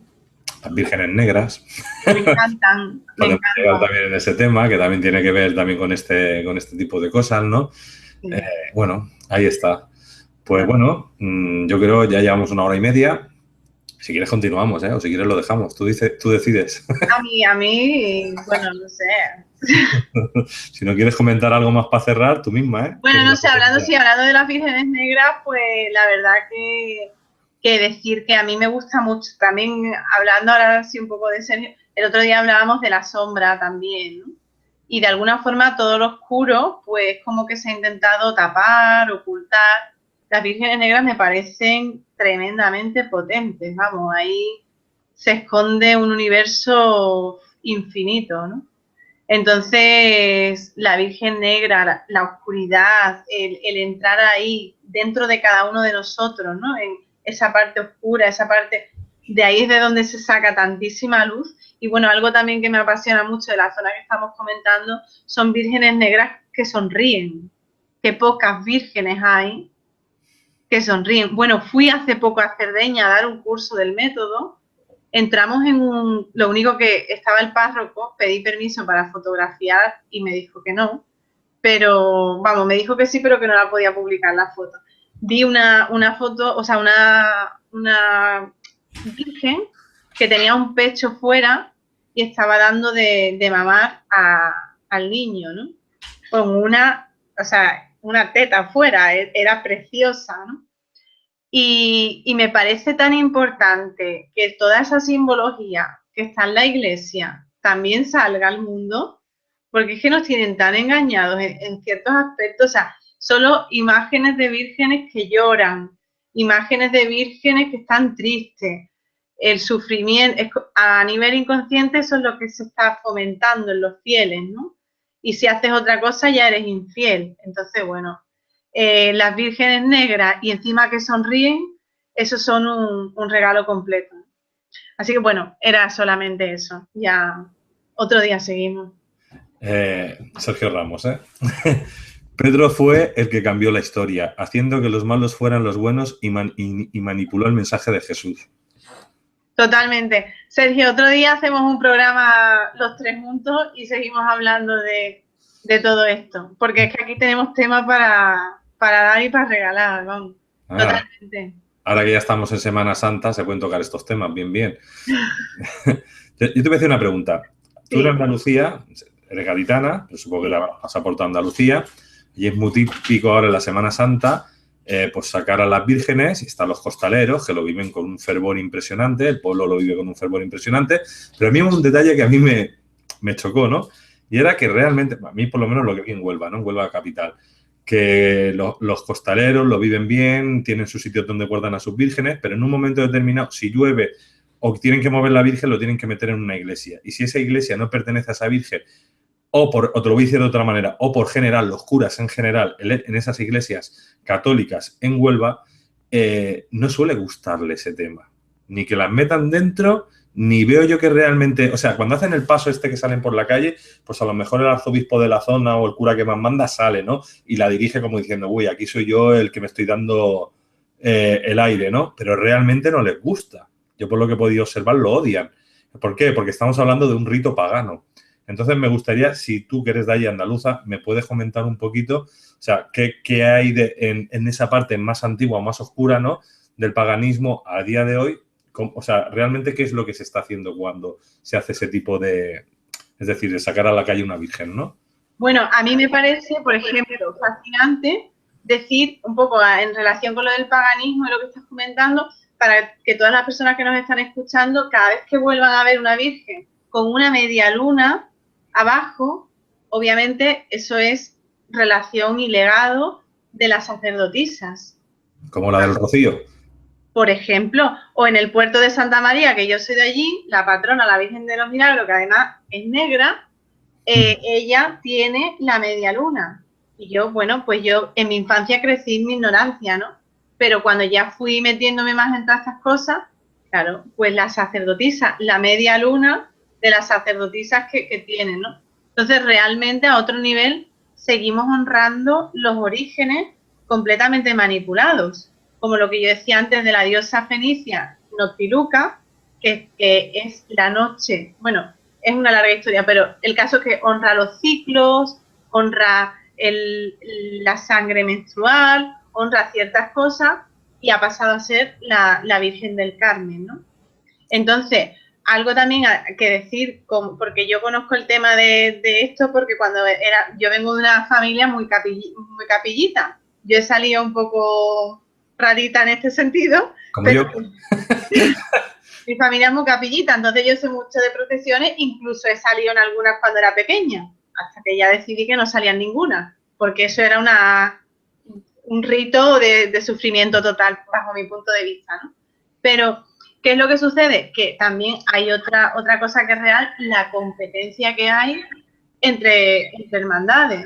Las vírgenes negras. Me encantan, me Podemos llegar encantan. también en ese tema, que también tiene que ver también con este tipo de cosas, ¿no? Sí. Bueno, ahí está. Pues bueno, yo creo ya llevamos 1 hora y media. Si quieres continuamos, ¿eh? O si quieres lo dejamos. Tú decides. A mí, bueno, no sé. Si no quieres comentar algo más para cerrar, tú misma, ¿eh? Bueno, no sé, sí, hablando de las vírgenes negras, pues la verdad que decir que a mí me gusta mucho, también hablando ahora sí un poco de serio, el otro día hablábamos de la sombra también, ¿no? Y de alguna forma todo lo oscuro, pues como que se ha intentado tapar, ocultar. Las vírgenes negras me parecen tremendamente potentes, vamos, ahí se esconde un universo infinito, ¿no? Entonces, la Virgen Negra, la oscuridad, el entrar ahí dentro de cada uno de nosotros, ¿no? En esa parte oscura, esa parte, de ahí es de donde se saca tantísima luz. Y bueno, algo también que me apasiona mucho de la zona que estamos comentando son vírgenes negras que sonríen. Qué pocas vírgenes hay que sonríen. Bueno, fui hace poco a Cerdeña a dar un curso del método. Entramos lo único que estaba el párroco, pedí permiso para fotografiar y me dijo que no, pero vamos, me dijo que sí, pero que no la podía publicar la foto. Vi una foto, o sea, una virgen que tenía un pecho fuera y estaba dando de mamar al niño, ¿no? Con o sea, una teta fuera, era preciosa, ¿no? Y me parece tan importante que toda esa simbología que está en la iglesia también salga al mundo, porque es que nos tienen tan engañados en ciertos aspectos, o sea, solo imágenes de vírgenes que lloran, imágenes de vírgenes que están tristes, el sufrimiento, a nivel inconsciente eso es lo que se está fomentando en los fieles, ¿no? Y si haces otra cosa ya eres infiel. Entonces, bueno, las vírgenes negras y encima que sonríen, esos son un regalo completo. Así que bueno, era solamente eso. Ya otro día seguimos. Sergio Ramos, ¿eh? Pedro fue el que cambió la historia, haciendo que los malos fueran los buenos y manipuló el mensaje de Jesús. Totalmente. Sergio, otro día hacemos un programa los tres juntos y seguimos hablando de todo esto, porque es que aquí tenemos temas para dar y para regalar, vamos. Totalmente. Ahora que ya estamos en Semana Santa, se pueden tocar estos temas, bien, bien. Yo te voy a hacer una pregunta. Tú en Andalucía, eres gaditana, pero supongo que la has aportado a Andalucía, y es muy típico ahora en la Semana Santa pues sacar a las vírgenes, y están los costaleros, que lo viven con un fervor impresionante, el pueblo lo vive con un fervor impresionante, pero a mí hay un detalle que a mí me chocó, ¿no? Y era que realmente, a mí por lo menos lo que vi en Huelva, ¿no? En Huelva capital, que los costaleros lo viven bien, tienen sus sitios donde guardan a sus vírgenes, pero en un momento determinado, si llueve o tienen que mover la virgen, lo tienen que meter en una iglesia. Y si esa iglesia no pertenece a esa virgen, o te lo voy a decir de otra manera, o por general, los curas en general, en esas iglesias católicas en Huelva, no suele gustarle ese tema. Ni que las metan dentro, ni veo yo que realmente... O sea, cuando hacen el paso este que salen por la calle, pues a lo mejor el arzobispo de la zona o el cura que más manda sale, ¿no? Y la dirige como diciendo, uy, aquí soy yo el que me estoy dando el aire, ¿no? Pero realmente no les gusta. Yo por lo que he podido observar lo odian. ¿Por qué? Porque estamos hablando de un rito pagano. Entonces me gustaría, si tú que eres de allí andaluza, me puedes comentar un poquito, o sea, qué hay en esa parte más antigua, más oscura, ¿no? Del paganismo a día de hoy. O sea, realmente qué es lo que se está haciendo cuando se hace ese tipo de, es decir, de sacar a la calle una virgen, ¿no? Bueno, a mí me parece, por ejemplo, fascinante decir un poco en relación con lo del paganismo y lo que estás comentando, para que todas las personas que nos están escuchando, cada vez que vuelvan a ver una virgen con una media luna abajo, obviamente eso es relación y legado de las sacerdotisas. Como la del Rocío. Por ejemplo, o en el puerto de Santa María, que yo soy de allí, la patrona, la Virgen de los Milagros, que además es negra, ella tiene la media luna. Y yo, bueno, pues yo en mi infancia crecí en mi ignorancia, ¿no? Pero cuando ya fui metiéndome más en todas estas cosas, claro, pues la sacerdotisa, la media luna de las sacerdotisas que tienen, ¿no? Entonces, realmente a otro nivel seguimos honrando los orígenes completamente manipulados, como lo que yo decía antes de la diosa fenicia Noctiluca, que es la noche, bueno, es una larga historia, pero el caso es que honra los ciclos, honra la sangre menstrual, honra ciertas cosas y ha pasado a ser la Virgen del Carmen, ¿no? Entonces, algo también que decir, porque yo conozco el tema de esto, porque yo vengo de una familia muy capillita. Yo he salido un poco rarita en este sentido. Como yo. Mi familia es muy capillita, entonces yo sé mucho de procesiones, incluso he salido en algunas cuando era pequeña, hasta que ya decidí que no salía en ninguna, porque eso era un rito de sufrimiento total, bajo mi punto de vista, ¿no? Pero ¿qué es lo que sucede? Que también hay otra cosa que es real, la competencia que hay entre hermandades.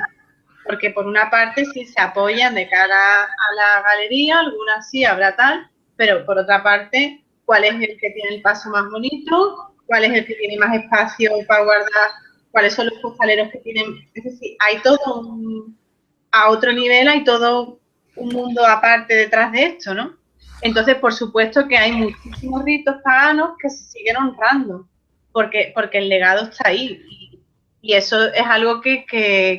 Porque por una parte sí se apoyan de cara a la galería, algunas sí habrá tal, pero por otra parte, ¿cuál es el que tiene el paso más bonito? ¿Cuál es el que tiene más espacio para guardar? ¿Cuáles son los costaleros que tienen? Es decir, hay todo a otro nivel, hay todo un mundo aparte detrás de esto, ¿no? Entonces, por supuesto que hay muchísimos ritos paganos que se siguen honrando, porque el legado está ahí. Y eso es algo que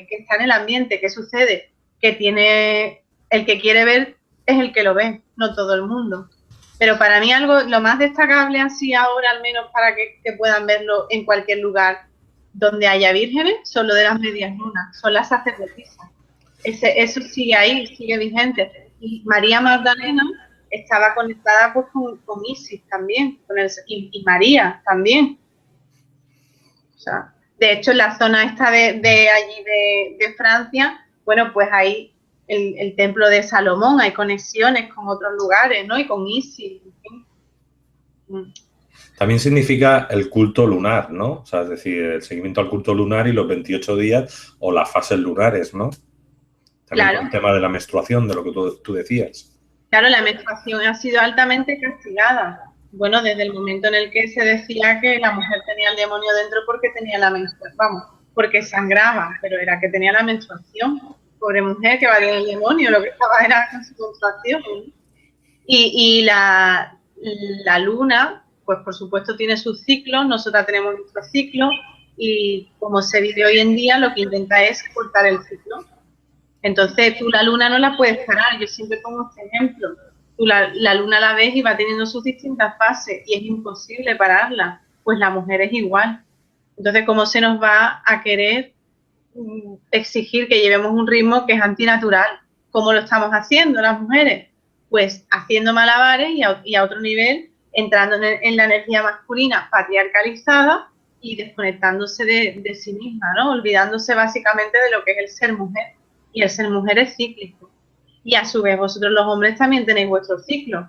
está en el ambiente. ¿Qué sucede? Que el que quiere ver es el que lo ve, no todo el mundo. Pero para mí lo más destacable así ahora, al menos para que puedan verlo en cualquier lugar donde haya vírgenes, son lo de las medias lunas, son las sacerdotisas. Eso sigue ahí, sigue vigente. Y María Magdalena estaba conectada pues con Isis también, y María también. O sea, de hecho, en la zona esta de allí de Francia, bueno, pues hay el templo de Salomón, hay conexiones con otros lugares, ¿no? Y con Isis. También significa el culto lunar, ¿no? O sea, es decir, el seguimiento al culto lunar y los 28 días o las fases lunares, ¿no? también Claro. con el tema de la menstruación, de lo que tú decías. Claro, la menstruación ha sido altamente castigada. Bueno, desde el momento en el que se decía que la mujer tenía el demonio dentro porque tenía la menstruación, vamos, porque sangraba, pero era que tenía la menstruación. Pobre mujer que va a tener el demonio, lo que estaba era con su menstruación. Y la luna, pues por supuesto tiene sus ciclos, nosotras tenemos nuestro ciclo y como se vive hoy en día, lo que intenta es cortar el ciclo. Entonces tú la luna no la puedes parar, yo siempre pongo este ejemplo. Tú la luna la ves y va teniendo sus distintas fases y es imposible pararla, pues la mujer es igual. Entonces, ¿cómo se nos va a querer exigir que llevemos un ritmo que es antinatural? ¿Cómo lo estamos haciendo las mujeres? Pues haciendo malabares y a otro nivel, entrando en la energía masculina patriarcalizada y desconectándose de sí misma, ¿no? Olvidándose básicamente de lo que es el ser mujer. Y el ser mujer es cíclico. Y a su vez vosotros los hombres también tenéis vuestro ciclo.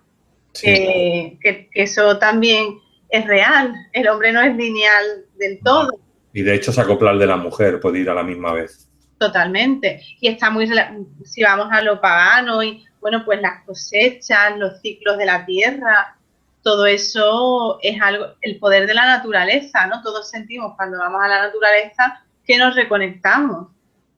Sí. Que eso también es real. El hombre no es lineal del todo. Y de hecho se acopla al de la mujer, puede ir a la misma vez. Totalmente. Y está muy, si vamos a lo pagano, y bueno, pues las cosechas, los ciclos de la tierra, todo eso es algo, el poder de la naturaleza, ¿no? Todos sentimos cuando vamos a la naturaleza que nos reconectamos.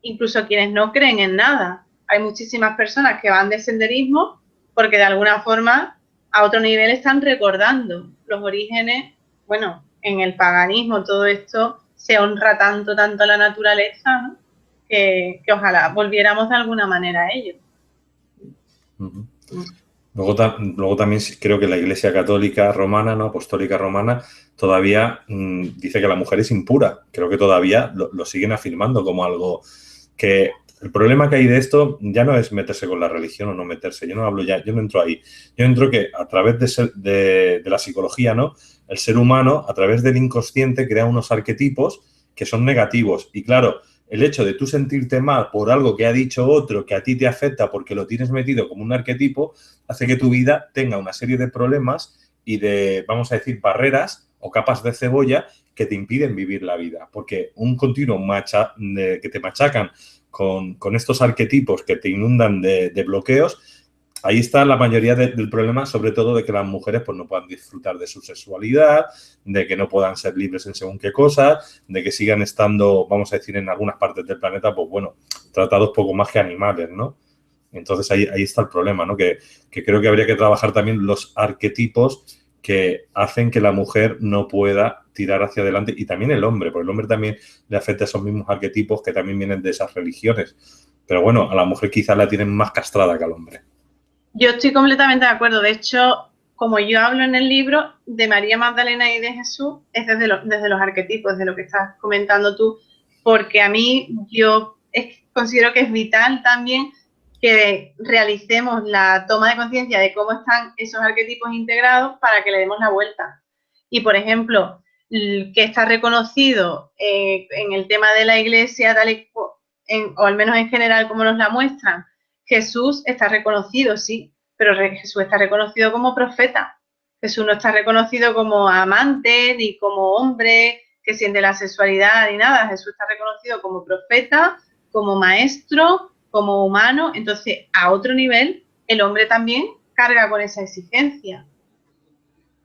Incluso quienes no creen en nada. Hay muchísimas personas que van de senderismo porque de alguna forma a otro nivel están recordando los orígenes. Bueno, en el paganismo todo esto se honra tanto, tanto a la naturaleza, ¿no? Que ojalá volviéramos de alguna manera a ello. Uh-huh. Luego también creo que la Iglesia Católica Romana, ¿no? Apostólica Romana, todavía dice que la mujer es impura. Creo que todavía lo siguen afirmando como algo que... El problema que hay de esto ya no es meterse con la religión o no meterse. Yo no hablo ya, yo no entro ahí. Yo entro que a través de la psicología, ¿no? El ser humano, a través del inconsciente, crea unos arquetipos que son negativos. Y claro, el hecho de tú sentirte mal por algo que ha dicho otro que a ti te afecta porque lo tienes metido como un arquetipo, hace que tu vida tenga una serie de problemas y de, vamos a decir, barreras o capas de cebolla que te impiden vivir la vida. Porque un continuo que te machacan con estos arquetipos que te inundan de bloqueos, ahí está la mayoría del problema, sobre todo de que las mujeres pues, no puedan disfrutar de su sexualidad, de que no puedan ser libres en según qué cosas, de que sigan estando, vamos a decir, en algunas partes del planeta, pues bueno, tratados poco más que animales, ¿no? Entonces ahí está el problema, ¿no? Que creo que habría que trabajar también los arquetipos que hacen que la mujer no pueda tirar hacia adelante y también el hombre, porque el hombre también le afecta a esos mismos arquetipos que también vienen de esas religiones. Pero bueno, a la mujer quizás la tienen más castrada que al hombre. Yo estoy completamente de acuerdo. De hecho, como yo hablo en el libro de María Magdalena y de Jesús, es desde los arquetipos, desde lo que estás comentando tú, porque a mí yo considero que es vital también que realicemos la toma de conciencia de cómo están esos arquetipos integrados para que le demos la vuelta. Y, por ejemplo, que está reconocido en el tema de la Iglesia, o al menos en general como nos la muestran, Jesús está reconocido, sí, pero Jesús está reconocido como profeta. Jesús no está reconocido como amante, ni como hombre que siente la sexualidad, ni nada. Jesús está reconocido como profeta, como maestro, como humano. Entonces, a otro nivel, el hombre también carga con esa exigencia.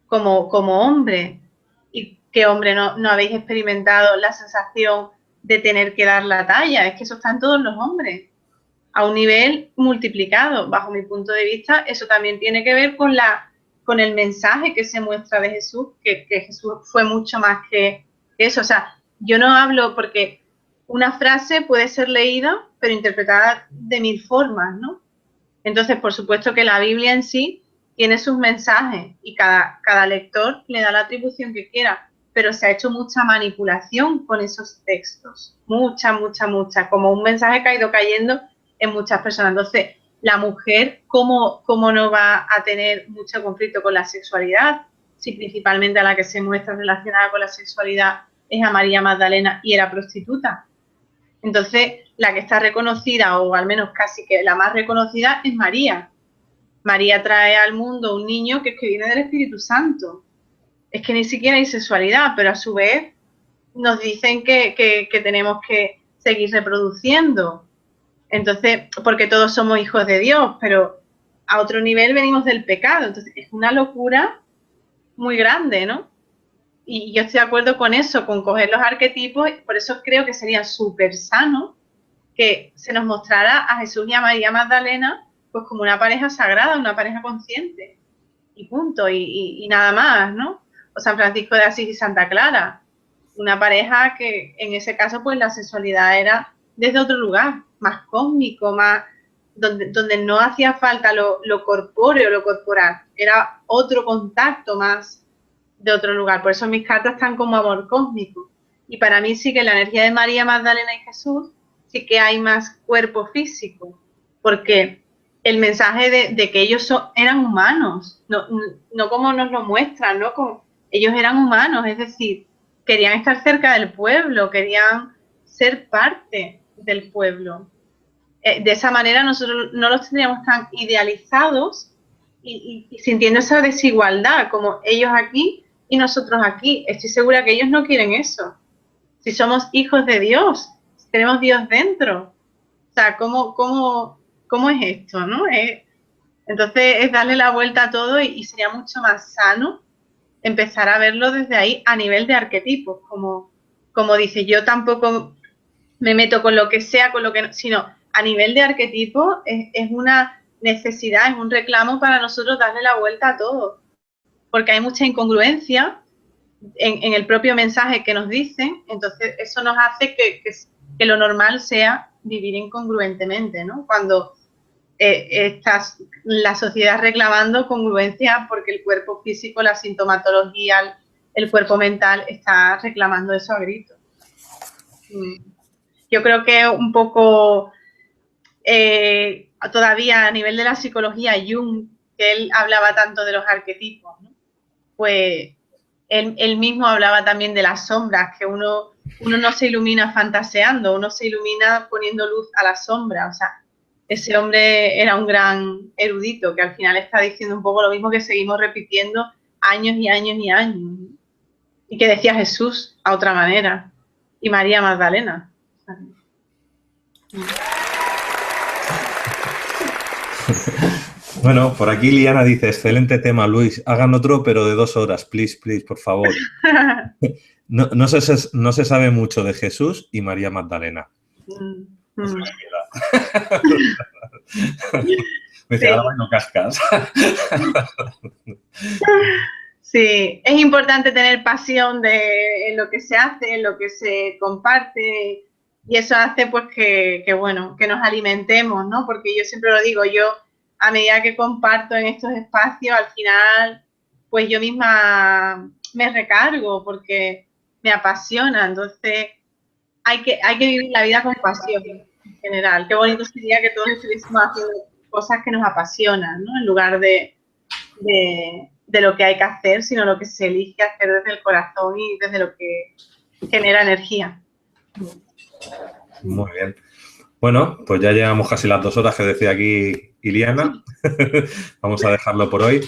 Como hombre. ¿Y qué hombre no habéis experimentado la sensación de tener que dar la talla? Es que eso está en todos los hombres, a un nivel multiplicado. Bajo mi punto de vista, eso también tiene que ver con el mensaje que se muestra de Jesús, que Jesús fue mucho más que eso. O sea, yo no hablo porque una frase puede ser leída, pero interpretada de mil formas, ¿no? Entonces, por supuesto que la Biblia en sí tiene sus mensajes y cada lector le da la atribución que quiera, pero se ha hecho mucha manipulación con esos textos, mucha, como un mensaje que ha ido cayendo en muchas personas. Entonces, la mujer, ¿cómo no va a tener mucho conflicto con la sexualidad? Si principalmente a la que se muestra relacionada con la sexualidad es a María Magdalena y era prostituta. Entonces, la que está reconocida, o al menos casi que la más reconocida, es María. María trae al mundo un niño que es que viene del Espíritu Santo. Es que ni siquiera hay sexualidad, pero a su vez nos dicen que tenemos que seguir reproduciendo. Entonces, porque todos somos hijos de Dios, pero a otro nivel venimos del pecado. Entonces, es una locura muy grande, ¿no? Y yo estoy de acuerdo con eso, con coger los arquetipos, por eso creo que sería súper sano que se nos mostrara a Jesús y a María Magdalena pues como una pareja sagrada, una pareja consciente, y punto, y nada más, ¿no? O San Francisco de Asís y Santa Clara, una pareja que en ese caso pues la sexualidad era desde otro lugar, más cósmico, más donde no hacía falta lo corpóreo, lo corporal, era otro contacto más de otro lugar. Por eso mis cartas están como amor cósmico. Y para mí sí que la energía de María Magdalena y Jesús sí que hay más cuerpo físico, porque el mensaje de que ellos eran humanos, no como nos lo muestran, ¿no? Como ellos eran humanos, es decir, querían estar cerca del pueblo, querían ser parte del pueblo. De esa manera nosotros no los tendríamos tan idealizados y sintiendo esa desigualdad, como ellos aquí y nosotros aquí. Estoy segura que ellos no quieren eso. Si somos hijos de Dios, tenemos Dios dentro. O sea, ¿cómo es esto, no? Entonces es darle la vuelta a todo y sería mucho más sano empezar a verlo desde ahí a nivel de arquetipos, como dice, yo tampoco me meto con lo que sea, con lo que no, sino a nivel de arquetipo es una necesidad, es un reclamo para nosotros darle la vuelta a todo, porque hay mucha incongruencia en el propio mensaje que nos dicen, entonces eso nos hace que lo normal sea vivir incongruentemente, ¿no? Cuando estás la sociedad reclamando congruencia porque el cuerpo físico, la sintomatología, el cuerpo mental está reclamando eso a gritos. Yo creo que un poco todavía a nivel de la psicología, Jung, que él hablaba tanto de los arquetipos, ¿no? Pues él mismo hablaba también de las sombras, que uno no se ilumina fantaseando, uno se ilumina poniendo luz a la sombra. O sea, ese hombre era un gran erudito que al final está diciendo un poco lo mismo que seguimos repitiendo años y años y años. Y que decía Jesús a otra manera. Y María Magdalena. Bueno, por aquí Liana dice, excelente tema, Luis. Hagan otro, pero de 2 horas, please, por favor. No se sabe mucho de Jesús y María Magdalena. Me dice, ahora no cascas. Sí, es importante tener pasión en lo que se hace, en lo que se comparte, y eso hace pues que bueno, que nos alimentemos, ¿no? Porque yo siempre lo digo, yo a medida que comparto en estos espacios, al final, pues yo misma me recargo porque me apasiona, entonces hay que vivir la vida con pasión en general. Qué bonito sería que todos estuviésemos haciendo cosas que nos apasionan, ¿no? En lugar de lo que hay que hacer, sino lo que se elige hacer desde el corazón y desde lo que genera energía. Muy bien. Bueno, pues ya llevamos casi las 2 horas que decía aquí Iliana. Vamos a dejarlo por hoy.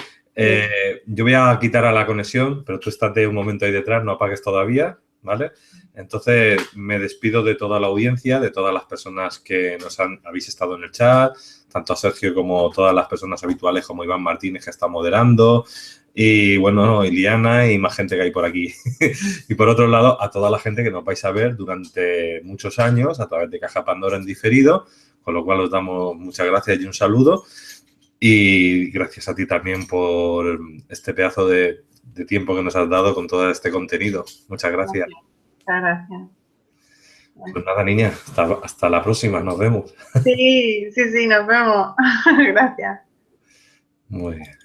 Yo voy a quitar a la conexión, pero tú estate un momento ahí detrás, no apagues todavía, ¿vale? Entonces me despido de toda la audiencia, de todas las personas que habéis estado en el chat, tanto a Sergio como todas las personas habituales como Iván Martínez que está moderando y bueno, Iliana y más gente que hay por aquí. Y por otro lado, a toda la gente que nos vais a ver durante muchos años a través de Caja Pandora en diferido, con lo cual os damos muchas gracias y un saludo. Y gracias a ti también por este pedazo de tiempo que nos has dado con todo este contenido. Muchas gracias. Muchas gracias. Pues nada, niña, hasta la próxima, nos vemos. Sí, nos vemos. Gracias. Muy bien.